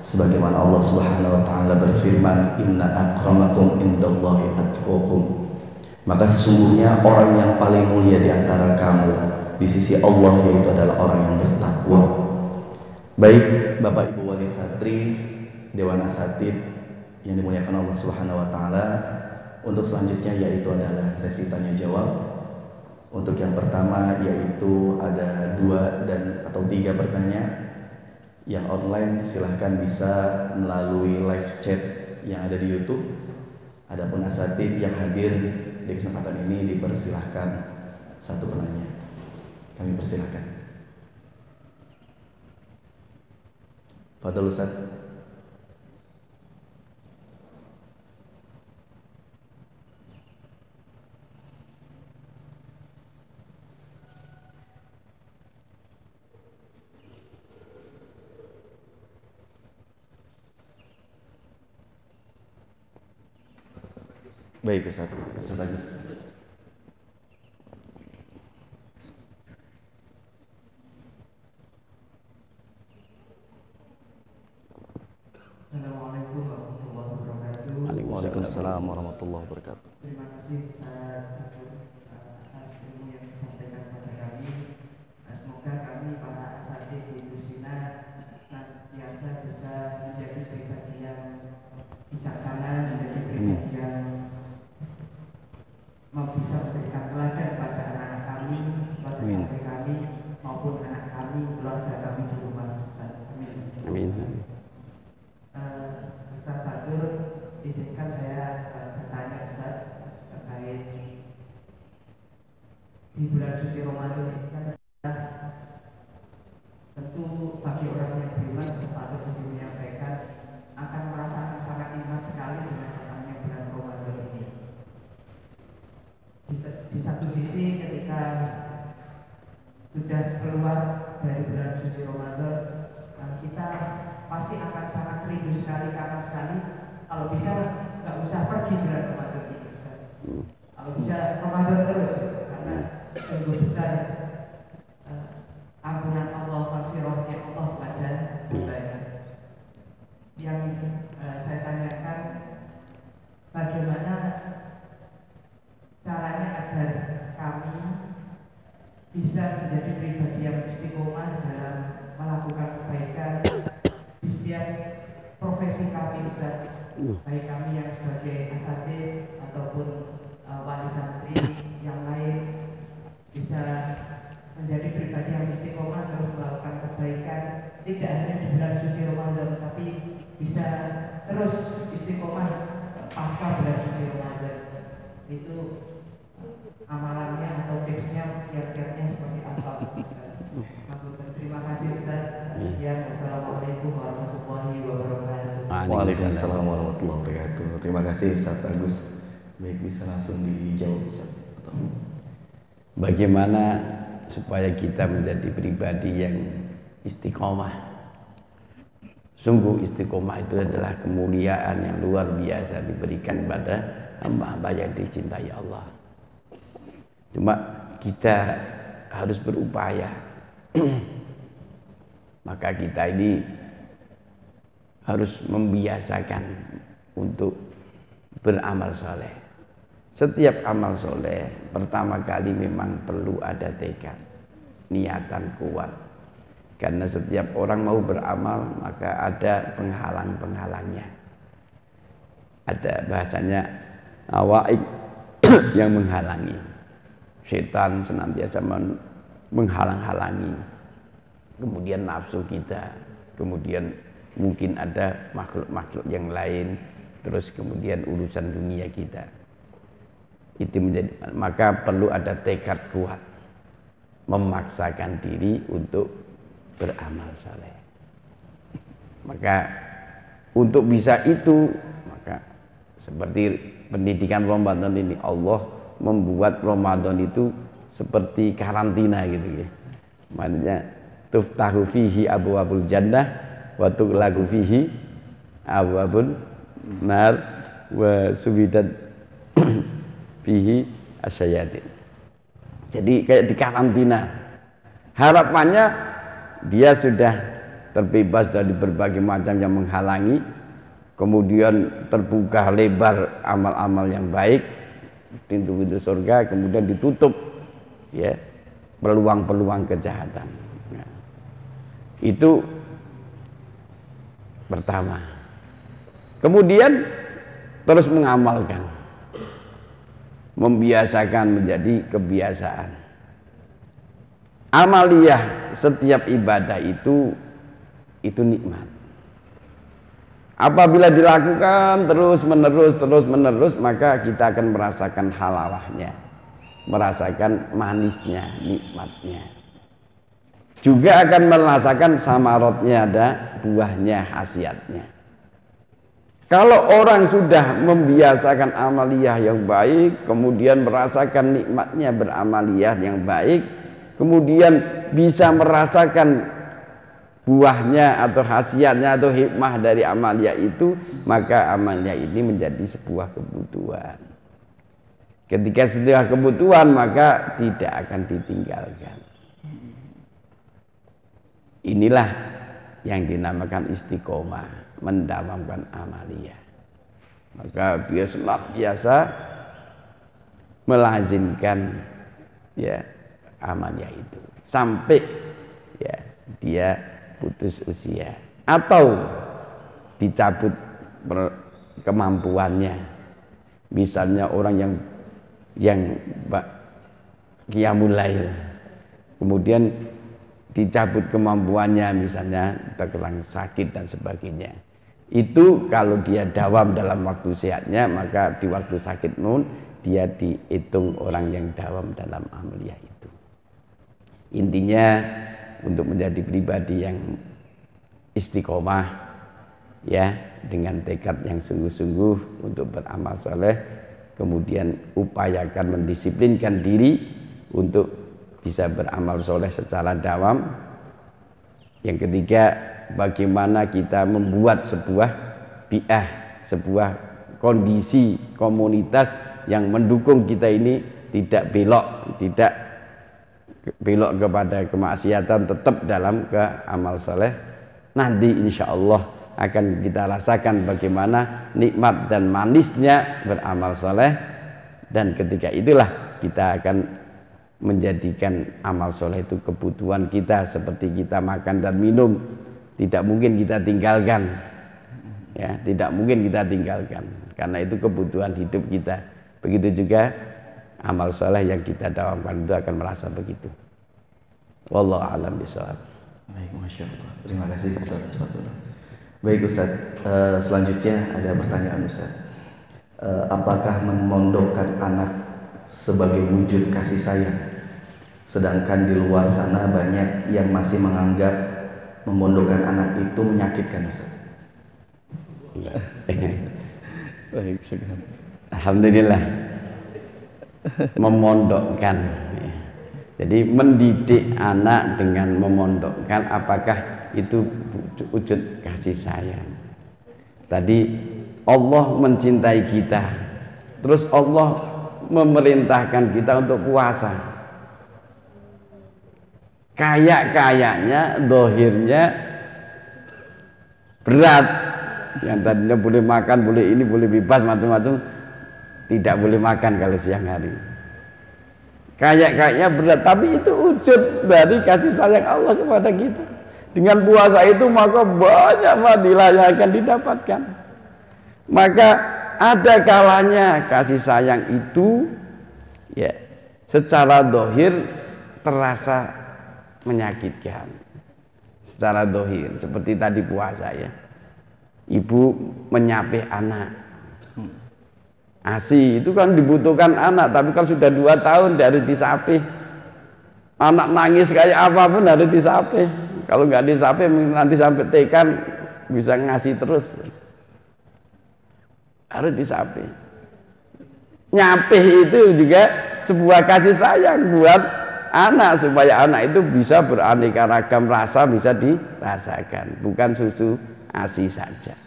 S1: sebagaimana Allah Subhanahu wa taala berfirman, inna akramakum indallahi atqakum. Maka sesungguhnya orang yang paling mulia di antara kamu di sisi Allah yaitu adalah orang yang bertakwa. Baik Bapak Ibu Wali Satri, Dewan Asatid yang dimuliakan Allah Subhanahu wa taala, untuk selanjutnya yaitu adalah sesi tanya jawab. Untuk yang pertama yaitu ada 2 atau 3 pertanyaan. Yang online silahkan bisa melalui live chat yang ada di YouTube. Adapun asatid yang hadir di kesempatan ini dipersilahkan satu penanya. Kami persilahkan. Fadhil Ustaz. Baik Ustaz, Ustaz Agus.
S4: Assalamualaikum warahmatullahi wabarakatuh.
S1: Waalaikumsalam warahmatullahi wabarakatuh.
S4: Terima kasih Ustaz atas ilmu yang disampaikan kepada kami. Semoga kami para asatidz di Lusina senantiasa bisa menjadi pribadi yang bijaksana, menjadi pribadi yang bisa memberikan teladan pada anak-anak kami, kepada santri kami maupun anak kami, keluarga kami di rumah Ustaz. Amin.
S2: Amin.
S4: Ustaz Fatur, izinkan saya bertanya Ustaz terkait di bulan suci Ramadan ini kan tentu bagi orang yang beriman Ustaz Fatur menyampaikan akan merasakan sangat nikmat sekali dengan datangnya bulan Ramadan ini. Di satu sisi ketika sudah keluar dari bulan suci Ramadan, kita pasti akan sangat rindu sekali, kangen sekali. Kalau bisa nggak usah pergi bulan Ramadan ini, Ustaz. Kalau bisa Ramadan terus, karena sungguh besar ampunan Allah, maghfirahnya Allah pada hambanya. Yang saya tanyakan, bagaimana caranya agar kami bisa menjadi pribadi yang istiqomah dalam melakukan kebaikan di setiap profesi kami Ustaz, baik kami yang sebagai asatidz ataupun wali santri yang lain, bisa menjadi pribadi yang istiqomah terus melakukan kebaikan tidak hanya di bulan suci Ramadan, tapi bisa terus istiqomah pasca bulan suci Ramadan. Itu amalannya atau tipsnya kiat-kiatnya seperti apa Ustaz? Terima kasih Ustaz. Sekian, wassalamualaikum warahmatullahi wabarakatuh.
S1: Waalaikumsalam warahmatullahi wabarakatuh. Terima kasih Ustaz Agus. Baik, bisa langsung dijawab Ustaz.
S2: Bagaimana supaya kita menjadi pribadi yang istiqomah? Sungguh istiqomah itu adalah kemuliaan yang luar biasa diberikan pada hamba-hamba yang dicintai Allah. Cuma kita harus berupaya. Maka kita ini harus membiasakan untuk beramal soleh. Setiap amal soleh pertama kali memang perlu ada tekad, niatan kuat. Karena setiap orang mau beramal maka ada penghalang-penghalangnya. Ada bahasanya awaik yang menghalangi. Setan senantiasa menghalang-halangi. Kemudian nafsu kita, kemudian mungkin ada makhluk-makhluk yang lain, terus kemudian urusan dunia kita. Itu menjadi, maka perlu ada tekad kuat, memaksakan diri untuk beramal saleh. Maka untuk bisa itu, maka seperti pendidikan Ramadan ini, Allah membuat Ramadan itu seperti karantina gitu ya. Maknanya tuftahu fihi abwabul jannah wa tughlaqu fihi abwabun nar wa subidat fihi asyayatin. Jadi kayak di karantina. Harapannya dia sudah terbebas dari berbagai macam yang menghalangi, kemudian terbuka lebar amal-amal yang baik, pintu-pintu surga, kemudian ditutup ya peluang-peluang kejahatan. Nah, itu pertama. Kemudian terus mengamalkan, membiasakan menjadi kebiasaan. Amaliyah setiap ibadah itu nikmat. Apabila dilakukan terus menerus, maka kita akan merasakan halawahnya, merasakan manisnya, nikmatnya. Juga akan merasakan samarotnya, ada buahnya, khasiatnya. Kalau orang sudah membiasakan amaliyah yang baik, kemudian merasakan nikmatnya beramaliyah yang baik, kemudian bisa merasakan buahnya atau khasiatnya atau hikmah dari amaliyah itu, maka amaliyah ini menjadi sebuah kebutuhan. Ketika sebuah kebutuhan, maka tidak akan ditinggalkan. Inilah yang dinamakan istiqomah, mendawamkan amaliyah. Maka biasa melazimkan ya amaliyah itu sampai ya dia putus usia atau dicabut kemampuannya. Misalnya orang yang qiyamul lail, kemudian dicabut kemampuannya, misalnya terkena sakit dan sebagainya. Itu kalau dia dawam dalam waktu sehatnya, maka di waktu sakit pun dia dihitung orang yang dawam dalam amaliyah itu. Intinya untuk menjadi pribadi yang istiqomah ya, dengan tekad yang sungguh-sungguh untuk beramal soleh, kemudian upayakan mendisiplinkan diri untuk bisa beramal soleh secara dawam. Yang ketiga, bagaimana kita membuat sebuah bi'ah, sebuah kondisi komunitas yang mendukung kita ini tidak belok kepada kemaksiatan, tetap dalam ke amal soleh. Nanti insya Allah akan kita rasakan bagaimana nikmat dan manisnya beramal soleh, dan ketika itulah kita akan menjadikan amal soleh itu kebutuhan kita, seperti kita makan dan minum, tidak mungkin kita tinggalkan ya, tidak mungkin kita tinggalkan karena itu kebutuhan hidup kita. Begitu juga amal soleh yang kita dawamkan itu akan merasa begitu. Wallahu a'lam bishawab.
S1: Baik, Masya Allah. Terima kasih Ustaz. Baik Ustaz, selanjutnya ada pertanyaan Ustaz. Apakah memondokkan anak sebagai wujud kasih sayang, sedangkan di luar sana banyak yang masih menganggap memondokkan anak itu menyakitkan Ustaz? Baik, syukur.
S2: Alhamdulillah. Memondokkan, jadi mendidik anak dengan memondokkan, apakah itu wujud kasih sayang? Tadi Allah mencintai kita, terus Allah memerintahkan kita untuk puasa. Kayak-kayaknya, dohirnya berat. Yang tadinya boleh makan, boleh ini, boleh bebas macam-macam, tidak boleh makan kalau siang hari. Kayak-kayaknya berat, tapi itu wujud dari kasih sayang Allah kepada kita. Dengan puasa itu maka banyak fadilah yang akan didapatkan. Maka ada kalanya kasih sayang itu ya secara dohir terasa menyakitkan. Secara dohir seperti tadi puasa ya, ibu menyapih anak. ASI itu kan dibutuhkan anak, tapi kalau sudah 2 tahun harus disapih. Anak nangis kayak apapun harus disapih. Kalau nggak disapih nanti sampai TK bisa ngasih terus. Harus disapih. Nyapih itu juga sebuah kasih sayang buat anak, supaya anak itu bisa beraneka ragam rasa bisa dirasakan, bukan susu ASI saja.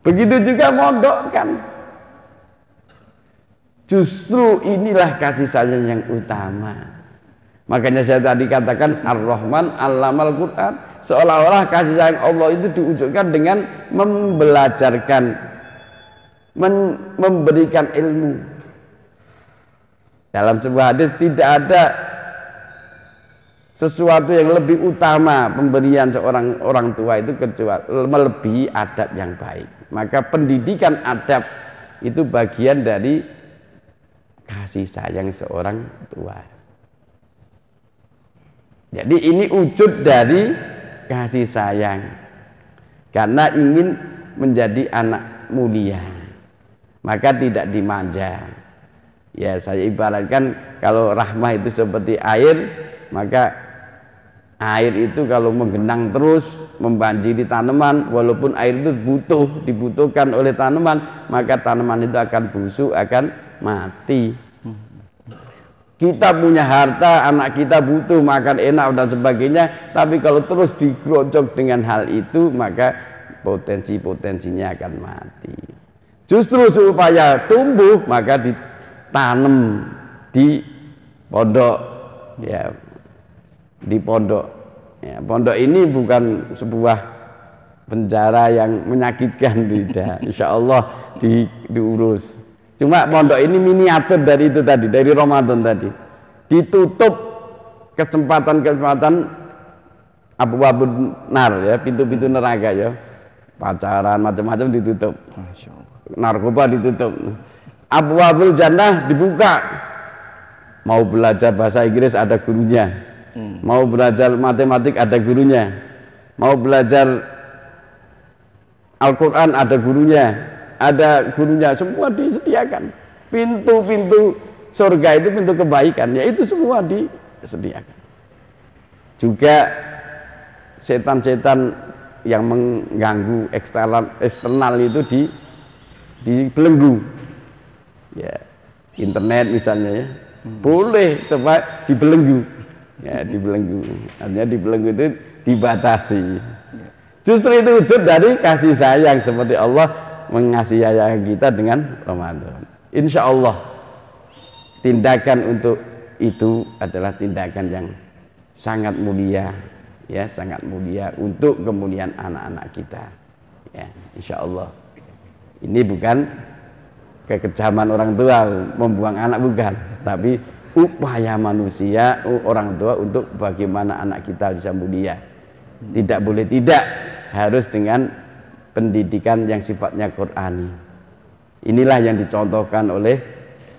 S2: Begitu juga mondokkan. Justru inilah kasih sayang yang utama. Makanya saya tadi katakan Ar-Rahman 'allamal Qur'an, seolah-olah kasih sayang Allah itu diwujudkan dengan membelajarkan, memberikan ilmu. Dalam sebuah hadis tidak ada sesuatu yang lebih utama pemberian seorang orang tua itu kecuali melebihi adab yang baik. Maka pendidikan adab itu bagian dari kasih sayang seorang tua. Jadi ini wujud dari kasih sayang karena ingin menjadi anak mulia, maka tidak dimanja. Ya, saya ibaratkan kalau rahmah itu seperti air, maka air itu kalau menggenang terus membanjiri tanaman, walaupun air itu dibutuhkan oleh tanaman, maka tanaman itu akan busuk, akan mati. Kita punya harta, anak kita butuh makan enak dan sebagainya, tapi kalau terus digerojok dengan hal itu, maka potensinya akan mati. Justru supaya tumbuh, maka ditanam di pondok, ya, di pondok. Ya, pondok ini bukan sebuah penjara yang menyakitkan, tidak. Insya Allah diurus. Cuma pondok ini miniatur dari itu tadi, dari Ramadan tadi. Ditutup kesempatan abwabun nar, ya, pintu-pintu neraka, ya. Pacaran macam-macam ditutup. Narkoba ditutup. Abwabul jannah dibuka. Mau belajar bahasa Inggris ada gurunya. Mau belajar matematik ada gurunya. Mau belajar Al-Quran ada gurunya. Ada gurunya, semua disediakan. Pintu-pintu surga itu pintu kebaikan, ya itu semua disediakan. Juga setan-setan yang mengganggu eksternal itu dibelenggu. Ya, internet misalnya, ya. Boleh tepat dibelenggu. Ya, dibelenggu. Artinya dibelenggu itu dibatasi. Justru itu wujud dari kasih sayang, seperti Allah mengasihi kita dengan Ramadan. Insya Allah tindakan untuk itu adalah tindakan yang sangat mulia, ya, sangat mulia untuk kemuliaan anak-anak kita. Ya, insya Allah. Ini bukan kekejaman orang tua membuang anak, bukan, tapi upaya manusia, orang tua untuk bagaimana anak kita bisa mulia. Tidak boleh tidak, harus dengan pendidikan yang sifatnya Qur'ani. Inilah yang dicontohkan oleh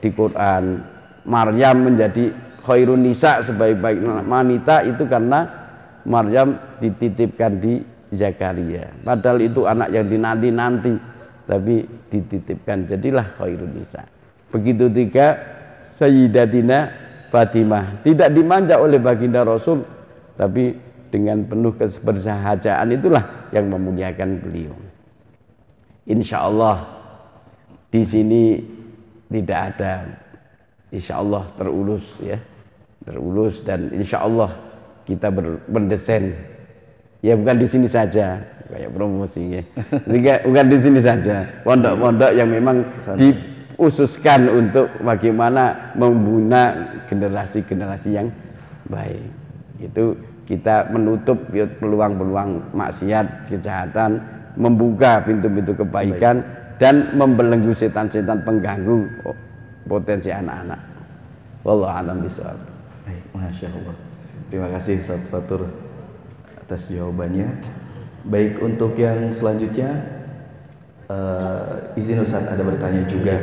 S2: di Quran. Maryam menjadi khairun nisa, sebaik-baik wanita itu karena Maryam dititipkan di Zakaria. Padahal itu anak yang dinanti-nanti, tapi dititipkan, jadilah khairun nisa. Begitu juga Sayyidatina Fatimah, tidak dimanja oleh baginda Rasul, tapi dengan penuh kebersahajaan itulah yang memuliakan beliau. Insya Allah di sini tidak ada, insya Allah terurus, ya, terurus, dan insya Allah kita mendesain, ya, bukan di sini saja kayak promosi, ya. Bukan di sini saja, pondok-pondok yang memang diususkan untuk bagaimana membina generasi-generasi yang baik. Itu kita menutup peluang-peluang maksiat, kejahatan, membuka pintu-pintu kebaikan, dan membelenggu setan-setan pengganggu potensi anak-anak. Wallahu a'lam bishawab.
S1: Baik, Masya Allah. Terima kasih Ustaz Fatur atas jawabannya. Baik, untuk yang selanjutnya, izin Ustaz ada bertanya juga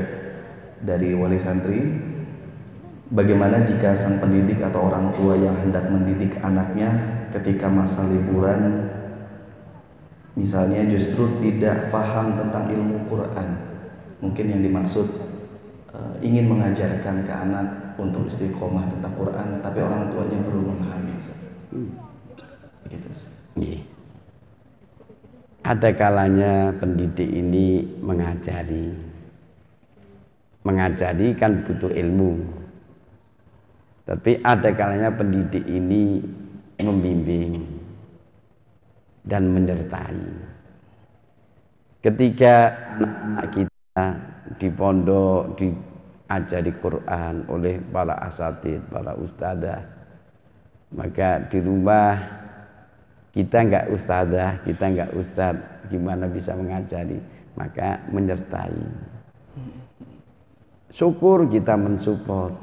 S1: dari wali santri. Bagaimana jika sang pendidik atau orang tua yang hendak mendidik anaknya ketika masa liburan, misalnya justru tidak paham tentang ilmu Quran? Mungkin yang dimaksud ingin mengajarkan ke anak untuk istiqomah tentang Quran, tapi orang tuanya belum memahami. Begitu.
S2: Ada kalanya pendidik ini mengajari kan butuh ilmu. Tapi ada kalanya pendidik ini membimbing dan menyertai. Ketika anak kita di pondok diajari Quran oleh para asatid, para ustadzah, maka di rumah kita enggak ustadzah, kita enggak ustadz, gimana bisa mengajari? Maka menyertai. Syukur kita mensupport.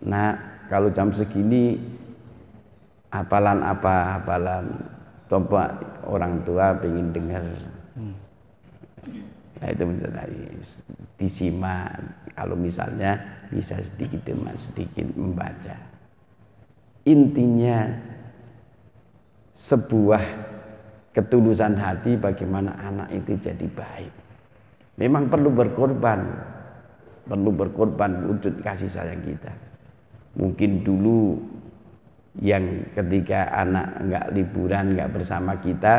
S2: Nah, kalau jam segini hafalan coba orang tua pengen dengar. Nah, itu disimak. Kalau misalnya bisa sedikit membaca. Intinya sebuah ketulusan hati bagaimana anak itu jadi baik. Memang perlu berkorban wujud kasih sayang kita. Mungkin dulu yang ketika anak enggak liburan, enggak bersama kita,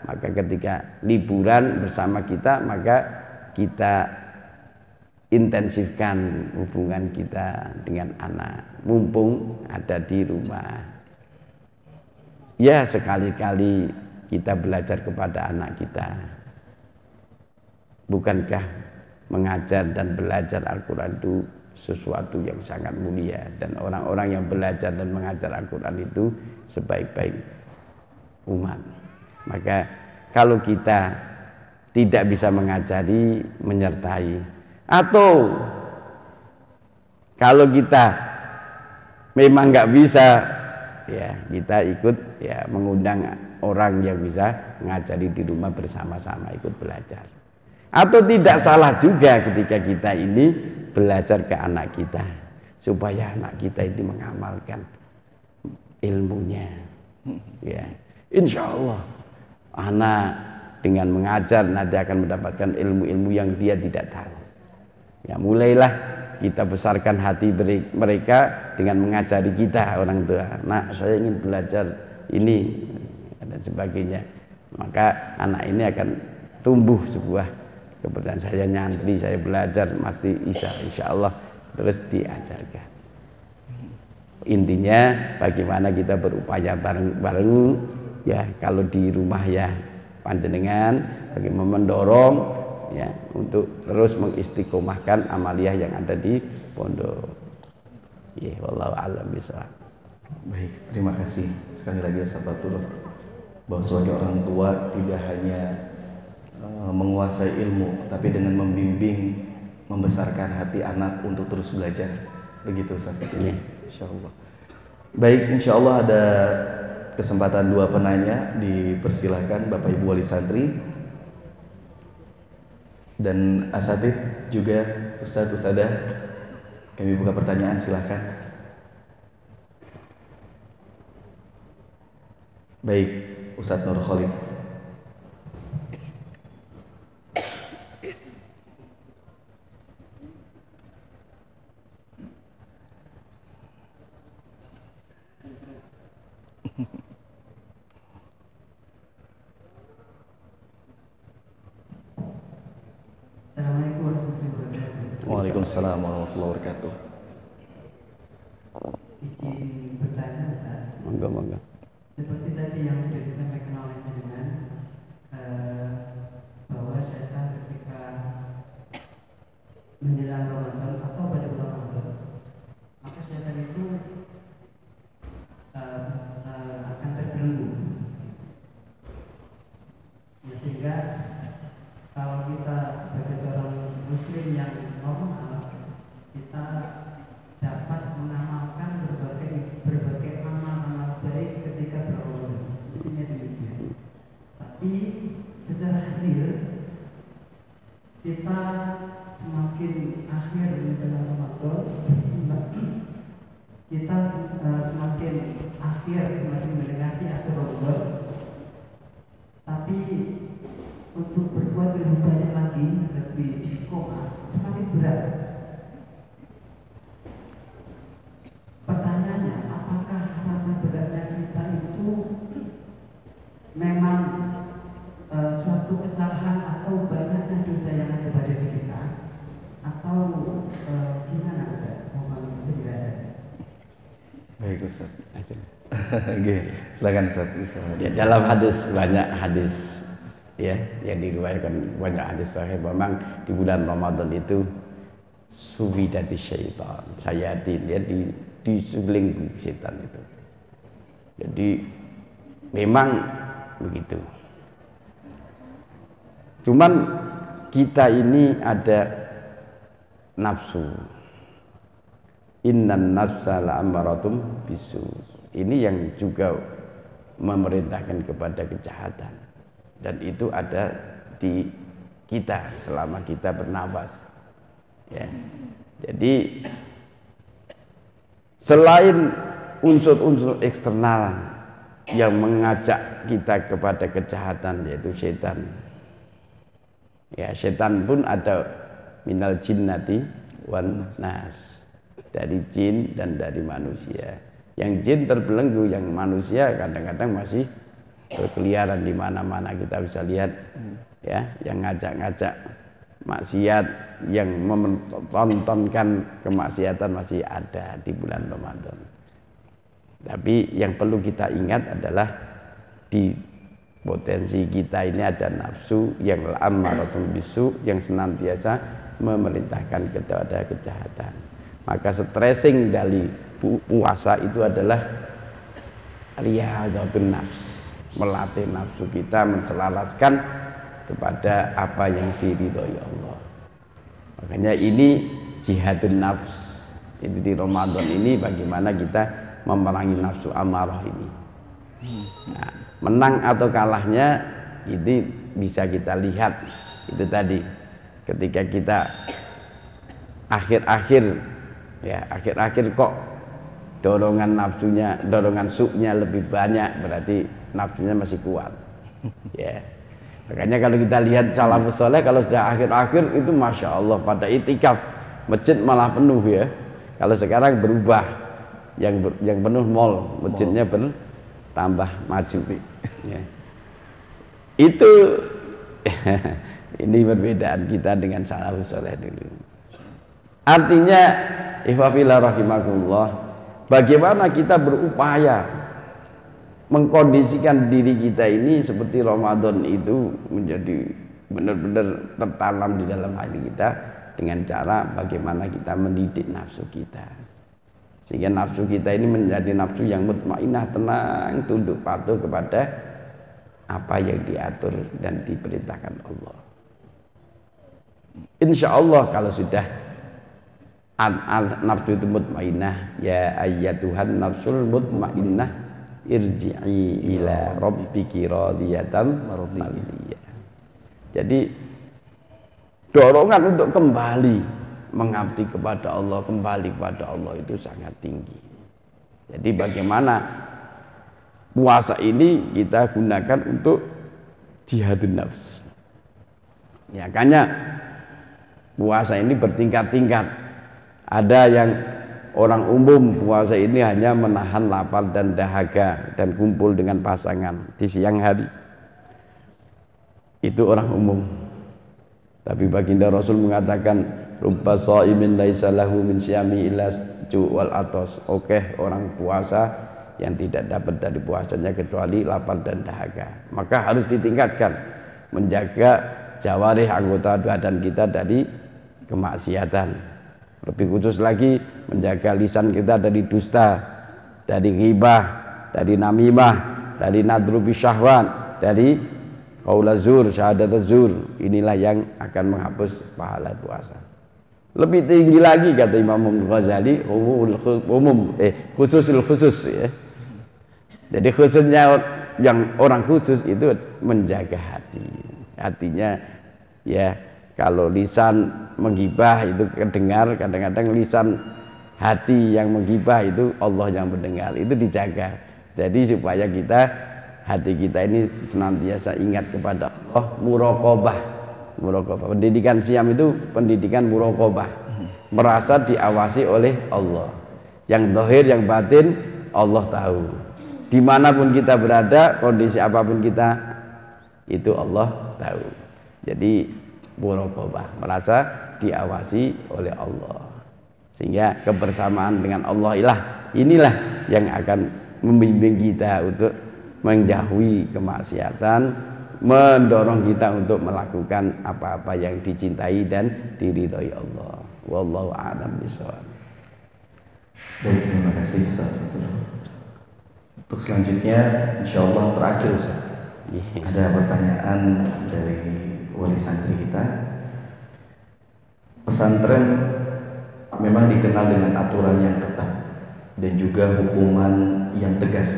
S2: maka ketika liburan bersama kita, maka kita intensifkan hubungan kita dengan anak mumpung ada di rumah. Ya, sekali-kali kita belajar kepada anak kita. Bukankah mengajar dan belajar Al-Quran itu sesuatu yang sangat mulia, dan orang-orang yang belajar dan mengajar Al-Quran itu sebaik-baik umat. Maka kalau kita tidak bisa mengajari, menyertai, atau kalau kita memang nggak bisa, ya kita ikut, ya mengundang orang yang bisa mengajari di rumah bersama-sama ikut belajar. Atau tidak salah juga ketika kita ini belajar ke anak kita, supaya anak kita itu mengamalkan ilmunya. Ya, insya Allah anak dengan mengajar nanti akan mendapatkan ilmu-ilmu yang dia tidak tahu. Ya, mulailah kita besarkan hati mereka dengan mengajari kita orang tua. Nah, saya ingin belajar ini dan sebagainya. Maka anak ini akan tumbuh sebuah kepercayaan, saya nyantri, saya belajar, pasti bisa, insya Allah terus diajarkan. Intinya bagaimana kita berupaya bareng-bareng, ya kalau di rumah ya panjenengan bagaimana mendorong ya untuk terus mengistiqomahkan amaliyah yang ada di pondok. Ya, wallahu a'lam bishawab.
S1: Baik, terima kasih sekali lagi Ustaz Batullah, bahwa sebagai orang tua tidak hanya menguasai ilmu, tapi dengan membimbing, membesarkan hati anak untuk terus belajar. Begitu Ustaz.
S2: Ya.
S1: Insyaallah. Baik, insyaallah ada kesempatan dua penanya, dipersilahkan Bapak Ibu Wali Santri dan asatid juga, Ustaz Ustadzah. Kami buka pertanyaan, silahkan. Baik, Ustadz Nur Khalid.
S4: Assalamualaikum warahmatullahi wabarakatuh.
S1: Waalaikumsalam warahmatullahi wabarakatuh.
S4: Izin bertanya Ustaz.
S2: Monggo.
S4: Seperti tadi yang sudah disampaikan oleh panjenengan, bahwa syaitan ketika menjelang Ramadan atau pada bulan Ramadan, maka syaitan itu akan terbelenggu. Ya, sehingga kalau kita sebagai seorang muslim yang normal, kita dapat mengamalkan berbagai amal-amal baik ketika berramadan. Mestinya demikian. Tapi secara real kita semakin akhir menjelang Ramadan, kita semakin akhir, semakin mendekati akhir Ramadan, tapi untuk berbuat lebih banyak lagi, lebih istiqomah, semakin berat. Pertanyaannya, apakah rasa beratnya kita itu memang suatu kesalahan atau banyaknya dosa yang ada pada diri kita, atau gimana Ustaz? Mohon penjelasan.
S1: Baik Ustaz. Oke, silakan Ustaz.
S2: Ya, dalam hadis, banyak hadis ya yang diriwayatkan, banyak hadis sahih memang di bulan Ramadan itu suwidati syaitan, sayatin, ya disebelenggu setan itu. Jadi memang begitu. Cuman kita ini ada nafsu. Innan nafsa la'amaratum bisu. Ini yang juga memerintahkan kepada kejahatan. Dan itu ada di kita selama kita bernafas. Ya. Jadi selain unsur-unsur eksternal yang mengajak kita kepada kejahatan, yaitu setan. Ya, setan pun ada minal jinnati wan nas, dari jin dan dari manusia. Yang jin terbelenggu, yang manusia kadang-kadang masih berkeliaran di mana-mana. Kita bisa lihat ya, yang ngajak-ngajak maksiat, yang menontonkan kemaksiatan masih ada di bulan Ramadan. Tapi yang perlu kita ingat adalah di potensi kita ini ada nafsu yang ammaratun bisu, yang senantiasa memerintahkan kepada kejahatan. Maka stressing dari puasa itu adalah riyadhatun nafs, melatih nafsu kita mencelaraskan kepada apa yang diridhoi Allah. Makanya ini jihadun nafs. Itu di Ramadan ini bagaimana kita memerangi nafsu amarah ini. Nah, menang atau kalahnya ini bisa kita lihat. Itu tadi ketika kita akhir-akhir kok dorongan nafsunya, dorongan suknya lebih banyak, berarti nafsunya masih kuat. Ya. Makanya kalau kita lihat salafus saleh, kalau sudah akhir-akhir itu masya Allah pada itikaf masjid malah penuh ya. Kalau sekarang berubah, yang penuh mall, masjidnya bertambah maju. Ya. Itu ini perbedaan kita dengan salafus saleh dulu. Artinya, ihwafillah rahimakumullah, bagaimana kita berupaya mengkondisikan diri kita ini seperti Ramadan itu menjadi benar-benar tertanam di dalam hati kita dengan cara bagaimana kita mendidik nafsu kita, sehingga nafsu kita ini menjadi nafsu yang mutmainah, tenang, tunduk patuh kepada apa yang diatur dan diperintahkan Allah. Insya Allah kalau sudah nafsu itu mutmainah, ya ayyatuhan nafsul mutmainnah irji'i ila rabbiki radiyatan mardiyah. Jadi dorongan untuk kembali mengabdi kepada Allah, kembali kepada Allah itu sangat tinggi. Jadi bagaimana puasa ini kita gunakan untuk jihadun nafs. Ya, makanya puasa ini bertingkat-tingkat. Ada yang orang umum puasa ini hanya menahan lapar dan dahaga dan kumpul dengan pasangan di siang hari. Itu orang umum. Tapi baginda Rasul mengatakan, rubba shaimin laisa lahu min syami illa ju' wal atos. Oke, orang puasa yang tidak dapat dari puasanya kecuali lapar dan dahaga. Maka harus ditingkatkan menjaga jawarih anggota badan kita dari kemaksiatan. Lebih khusus lagi menjaga lisan kita dari dusta, dari ghibah, dari namimah, dari nadru bisyahwan, dari qaula zur, syahadat zur. Inilah yang akan menghapus pahala puasa. Lebih tinggi lagi kata Imam Ghazali, khususul khusus ya. Jadi khususnya yang orang khusus itu menjaga hati. Hatinya ya, kalau lisan menggibah itu kedengar, kadang-kadang lisan hati yang menggibah itu Allah yang mendengar, itu dijaga. Jadi supaya hati kita ini senantiasa ingat kepada Allah, muraqabah. Pendidikan siam itu pendidikan muraqabah, merasa diawasi oleh Allah. Yang zahir, yang batin Allah tahu. Dimanapun kita berada, kondisi apapun kita, itu Allah tahu. Jadi muraqabah, merasa diawasi oleh Allah, sehingga kebersamaan dengan Allah inilah yang akan membimbing kita untuk menjauhi kemaksiatan, mendorong kita untuk melakukan apa-apa yang dicintai dan diridhoi Allah. Wallahu a'lam bishawab.
S1: Baik, terima kasih Ustaz. Untuk selanjutnya insyaallah terakhir Ustaz, ada pertanyaan dari wali santri kita. Pesantren memang dikenal dengan aturan yang ketat dan juga hukuman yang tegas.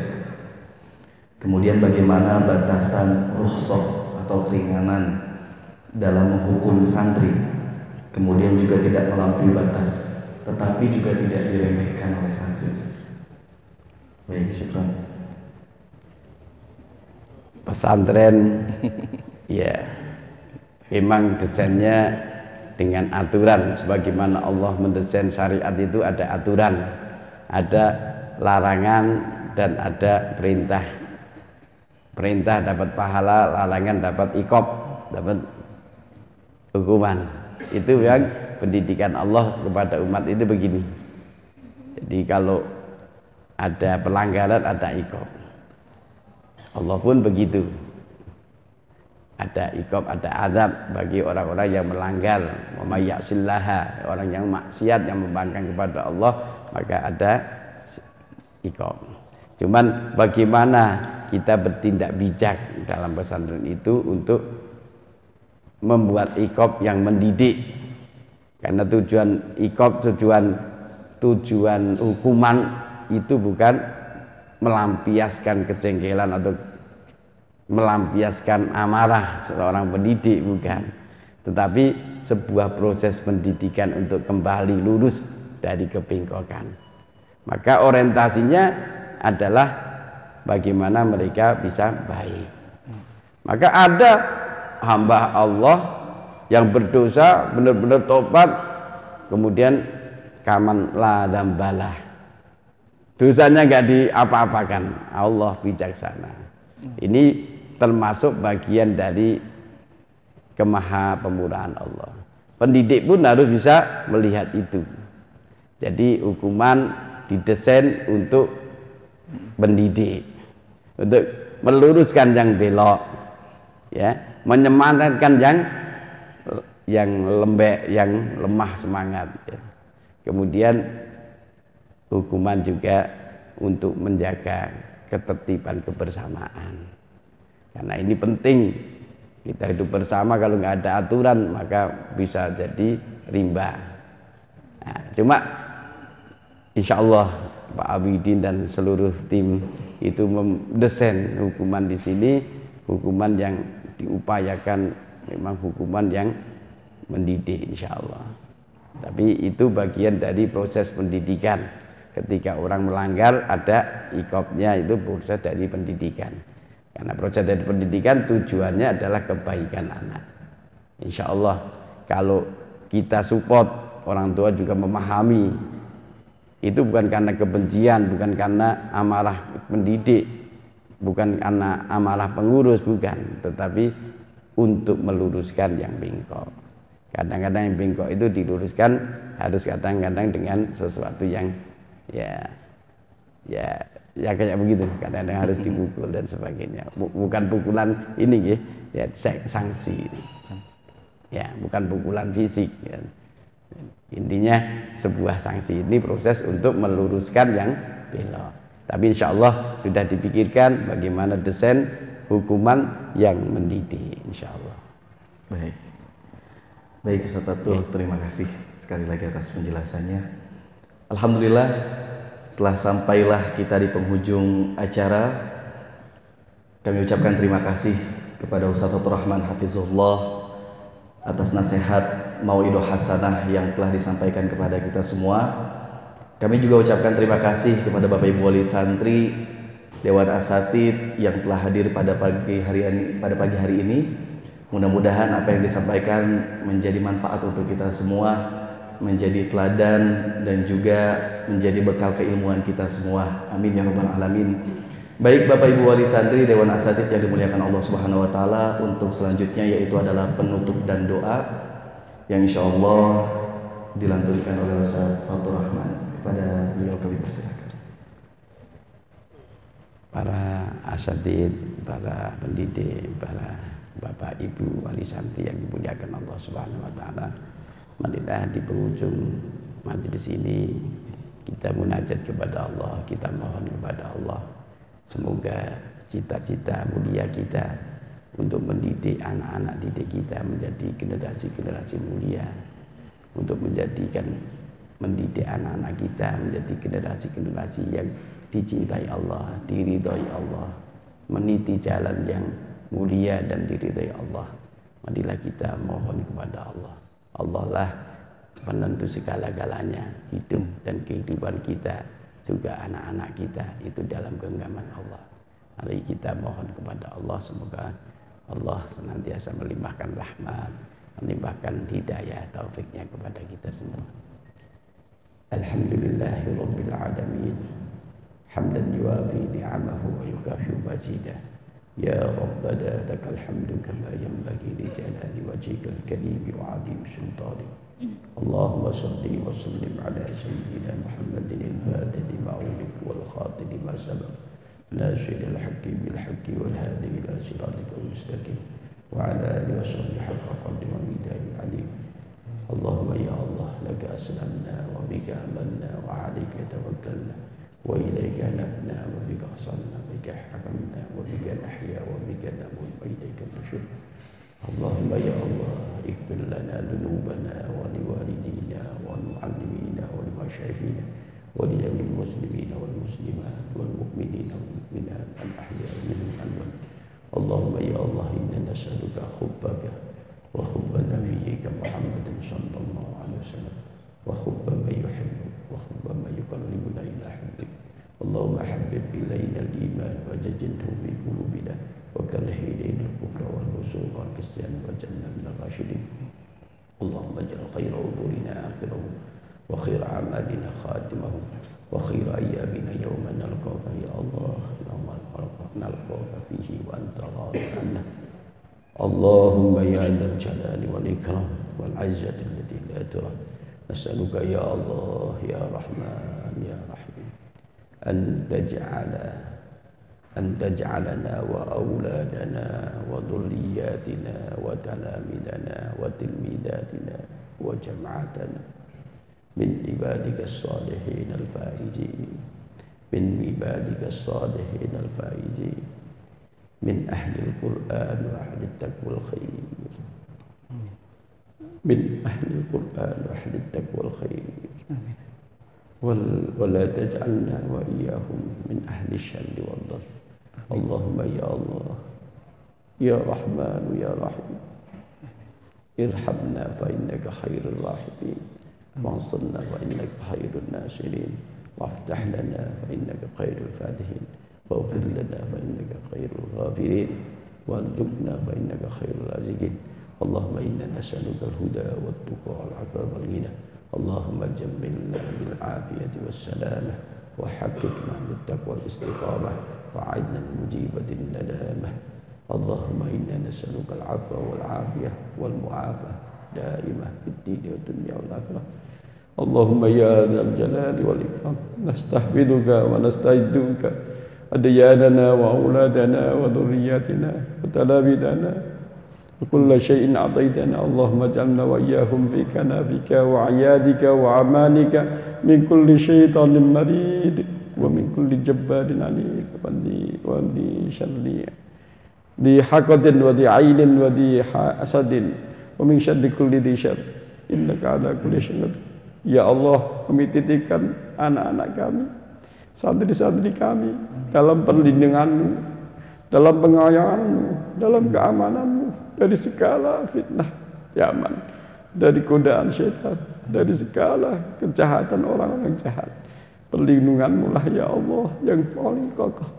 S1: Kemudian bagaimana batasan rukhsah atau keringanan dalam menghukum santri, kemudian juga tidak melampaui batas, tetapi juga tidak diremehkan oleh santri. Baik, syukran.
S2: pesantren ya memang desainnya dengan aturan, sebagaimana Allah mendesain syariat itu ada aturan, ada larangan dan ada perintah. Perintah dapat pahala, larangan dapat iqab, dapat hukuman. Itu yang pendidikan Allah kepada umat itu begini. Jadi kalau ada pelanggaran ada iqab. Allah pun begitu. Ada iqab, ada azab bagi orang-orang yang melanggar, memayyasillaha, orang yang maksiat, yang membangkang kepada Allah, maka ada iqab. Cuman bagaimana kita bertindak bijak dalam pesantren itu untuk membuat iqab yang mendidik. Karena tujuan iqab, tujuan hukuman itu bukan melampiaskan kejengkelan atau melampiaskan amarah seorang pendidik, bukan, tetapi sebuah proses pendidikan untuk kembali lurus dari kebengkokan. Maka orientasinya adalah bagaimana mereka bisa baik. Maka ada hamba Allah yang berdosa benar-benar tobat, kemudian kaman la dambalah, dosanya nggak diapa-apakan, Allah bijaksana. Ini termasuk bagian dari kemaha-pemurahan Allah. Pendidik pun harus bisa melihat itu. Jadi hukuman didesain untuk mendidik, untuk meluruskan yang belok, ya, menyemangatkan yang lembek, yang lemah semangat, ya. Kemudian hukuman juga untuk menjaga ketertiban kebersamaan. Karena ini penting, kita hidup bersama, kalau nggak ada aturan maka bisa jadi rimba. Nah, cuma insya Allah Pak Abidin dan seluruh tim itu mendesain hukuman di sini, hukuman yang diupayakan memang hukuman yang mendidik insya Allah. Tapi itu bagian dari proses pendidikan. Ketika orang melanggar ada iqabnya, itu proses dari pendidikan. Karena proses dari pendidikan tujuannya adalah kebaikan anak. Insya Allah kalau kita support, orang tua juga memahami, itu bukan karena kebencian, bukan karena amarah pendidik, bukan karena amarah pengurus, bukan, tetapi untuk meluruskan yang bengkok. Kadang-kadang yang bengkok itu diluruskan harus kadang-kadang dengan sesuatu yang ya kayak begitu, kadang-kadang harus dipukul dan sebagainya. Bukan pukulan ini ya sanksi. Ya, bukan pukulan fisik ya. Intinya sebuah sanksi ini proses untuk meluruskan yang belok. Tapi insya Allah sudah dipikirkan bagaimana desain hukuman yang mendidik, insya Allah.
S1: Baik Ustaz Fatul, terima kasih sekali lagi atas penjelasannya. Alhamdulillah telah sampailah kita di penghujung acara. Kami ucapkan terima kasih kepada Ustaz Fatur Rahman Hafizullah atas nasihat mau'idoh hasanah yang telah disampaikan kepada kita semua. Kami juga ucapkan terima kasih kepada Bapak Ibu Wali Santri, Dewan Asatid yang telah hadir pada pagi hari ini. Mudah-mudahan apa yang disampaikan menjadi manfaat untuk kita semua, menjadi teladan dan juga menjadi bekal keilmuan kita semua. Amin ya rabbal alamin. Baik Bapak Ibu Wali Santri Dewan Asatid yang dimuliakan Allah Subhanahu wa taala, untuk selanjutnya yaitu adalah penutup dan doa yang insyaallah dilantunkan oleh Ustaz Fatur Rahman. Kepada beliau kami persilakan.
S2: Para asatid, para pendidik, para Bapak Ibu Wali Santri yang dimuliakan Allah Subhanahu wa taala, marilah di penghujung majelis ini kita munajat kepada Allah, kita mohon kepada Allah semoga cita-cita mulia kita untuk mendidik anak-anak didik kita menjadi generasi-generasi mulia, untuk mendidik anak-anak kita menjadi generasi-generasi yang dicintai Allah, diridhoi Allah, meniti jalan yang mulia dan diridhoi Allah. Marilah kita mohon kepada Allah. Allah lah penentu segala-galanya, hidup dan kehidupan kita, juga anak-anak kita itu dalam genggaman Allah. Mari kita mohon kepada Allah, semoga Allah senantiasa melimpahkan rahmat, melimpahkan hidayah taufiknya kepada kita semua. Alhamdulillahirabbil alamin. Hamdan yuwafi ni'amahu wa yukafi'u majidah. Ya Rabbana lakal hamdu kama yanbaghi li jalali wajhikal karim wa 'azimi sultanik. Allahumma salli wa sallim ala sayyidina Muhammadin al-fatih lima ughliq wal khatim lima sabaq. Nasiril haqqi bil haqqi wal hadi ila siratikal mustaqim wa ala alihi wa sahbihi haqqa qadri wa midadil alim. Allahumma ya Allah laka aslamna wa bika amanna wa 'alaika tawakkalna wa ilaika anabna wa bika asalna wa bika hakamna wa bika nahya wa bika namut wa ilaika nusyur. Allahumma ya Allah ighfir lana dhunubana wa liwalidina wa mu'allimina wa limasyayikhina wa liyamil muslimina wal muslimat wal mu'minina wal mu'minat al ahya'i minhum al-amwat. Allahumma ya Allah inna nas'aluka hubbaka wa hubba nabiyyika Muhammadin sallallahu alaihi wasallam wa hubba ma yuhibbu wa hubba ma yuqarribuna ila hubbik. Allahumma habbib ilayna al-iman wa zayyinhu fi qulubina wa karrih ilayna al-kufra wal fusuq wal isyan waj'alna minal rasyidin. Allahumma ij'al khayra umurina akhirahu wa khayra a'malina khatimahu wa khayra ayyamina yawma nalqaka ya Allah yawma nalqaka fihi wa anta radin 'anna. Allahumma ya dzal jalali wal ikram wal 'izzati allati la turah. Nas'aluka ya Allah ya Rahman ya Rahim أن تجعلنا وأولادنا وذرياتنا وتلاميذنا وتلميذاتنا وجماعتنا من عبادك الصالحين الفائزين من عبادك الصالحين الفائزين من أهل القرآن وأهل التقوى الخير من أهل القرآن وأهل التقوى الخير ولا تجعلنا وإياهم من أهل الشر والضر. اللهم يا الله يا رحمن يا رحيم ارحمنا فإنك خير الراحمين وانصرنا فإنك خير الناصرين وافتح لنا فإنك خير الفاتحين واغفر لنا فإنك خير الغافرين وارزقنا فإنك خير الرازقين. اللهم إنا نسألك الهدى والتقى والعفاف والغنى. اللهم جملنا بالعافية والسلامة وحققنا بالتقوى والاستقامة وعدنا المجيبة الندامة. اللهم إنا نسألك العفو والعافية والمعافاة دائمة في الدين والدنيا والآخرة. اللهم يا ذا الجلال والإكرام نستحفظك ونستعدك أدياننا وأولادنا وذرياتنا وتلاميذنا وكل شيء أعطيتنا. اللهم اجعلنا وإياهم في كنافك وعيادك وعمانك من كل شيطان مريد ومن كل جبار عنيد وذي شر ذي حقد وذي عين وذي حسد ومن شر كل ذي شر إنك على كل شيء قدير. Ya Allah, kami titipkan anak-anak kami, santri-santri kami dalam perlindungan-Mu, dalam pengayoan-Mu, dalam keamanan-Mu dari segala fitnah zaman, dari godaan syaitan, dari segala kejahatan orang-orang jahat. Perlindungan-Mu lah ya Allah yang paling kokoh.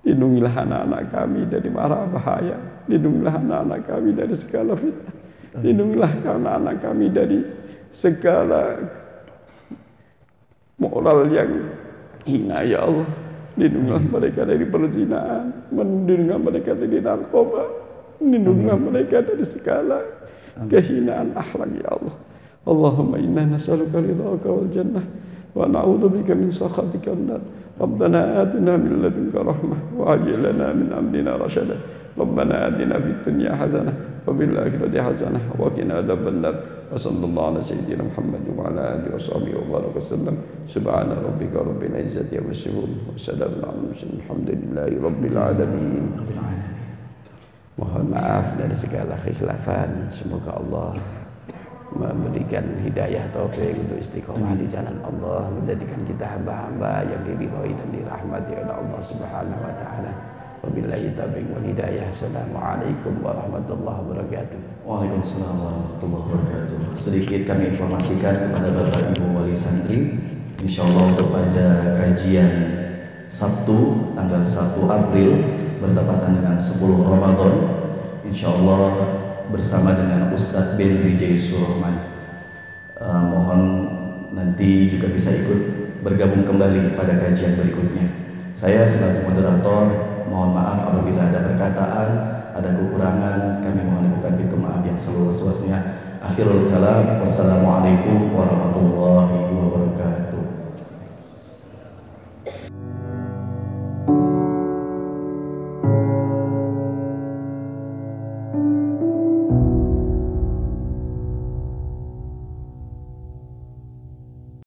S2: Lindungilah anak-anak kami dari mara bahaya, lindungilah anak-anak kami dari segala fitnah, lindungilah anak-anak kami dari segala moral yang hina ya Allah. Lindungilah mereka dari perzinaan, lindungilah mereka dari narkoba, lindungilah mereka dari segala kehinaan akhlak ya Allah. Allahumma inna nas'aluka ridhaka wal jannah wa na'udzubika min sakhatika wan nar. Rabbana atina min ladunka rahmah wa ajil lana min amrina rasyada. Rabbana atina fid dunya hasanah wa fil akhirati hasanah wa qina adzabannar. Wa sallallahu ala sayyidina Muhammad wa ala alihi wa sahbihi wa baraka wasallam. Subhana rabbika rabbil izzati amma yasifun wa salamun alal mursalin walhamdulillahi rabbil alamin. Mohon maaf dari segala kekhilafan. Semoga Allah memberikan hidayah taufik untuk istiqomah di jalan Allah, menjadikan kita hamba-hamba yang diridhoi dan dirahmati oleh Allah Subhanahu wa taala. Wabillahi taufiq wal hidayah. Assalamualaikum warahmatullahi wabarakatuh.
S1: Waalaikumsalam warahmatullahi wabarakatuh. Sedikit kami informasikan kepada Bapak Ibu Wali Santri, insyaallah untuk pada kajian Sabtu tanggal 1 April bertepatan dengan 10 Ramadan, insyaallah bersama dengan Ustadz Benri J. Surahman. Mohon nanti juga bisa ikut bergabung kembali pada kajian berikutnya. Saya selaku moderator mohon maaf apabila ada perkataan, ada kekurangan, kami mohon bukan pintu maaf yang seluas-luasnya. Akhirul kalam, wassalamualaikum warahmatullahi wabarakatuh.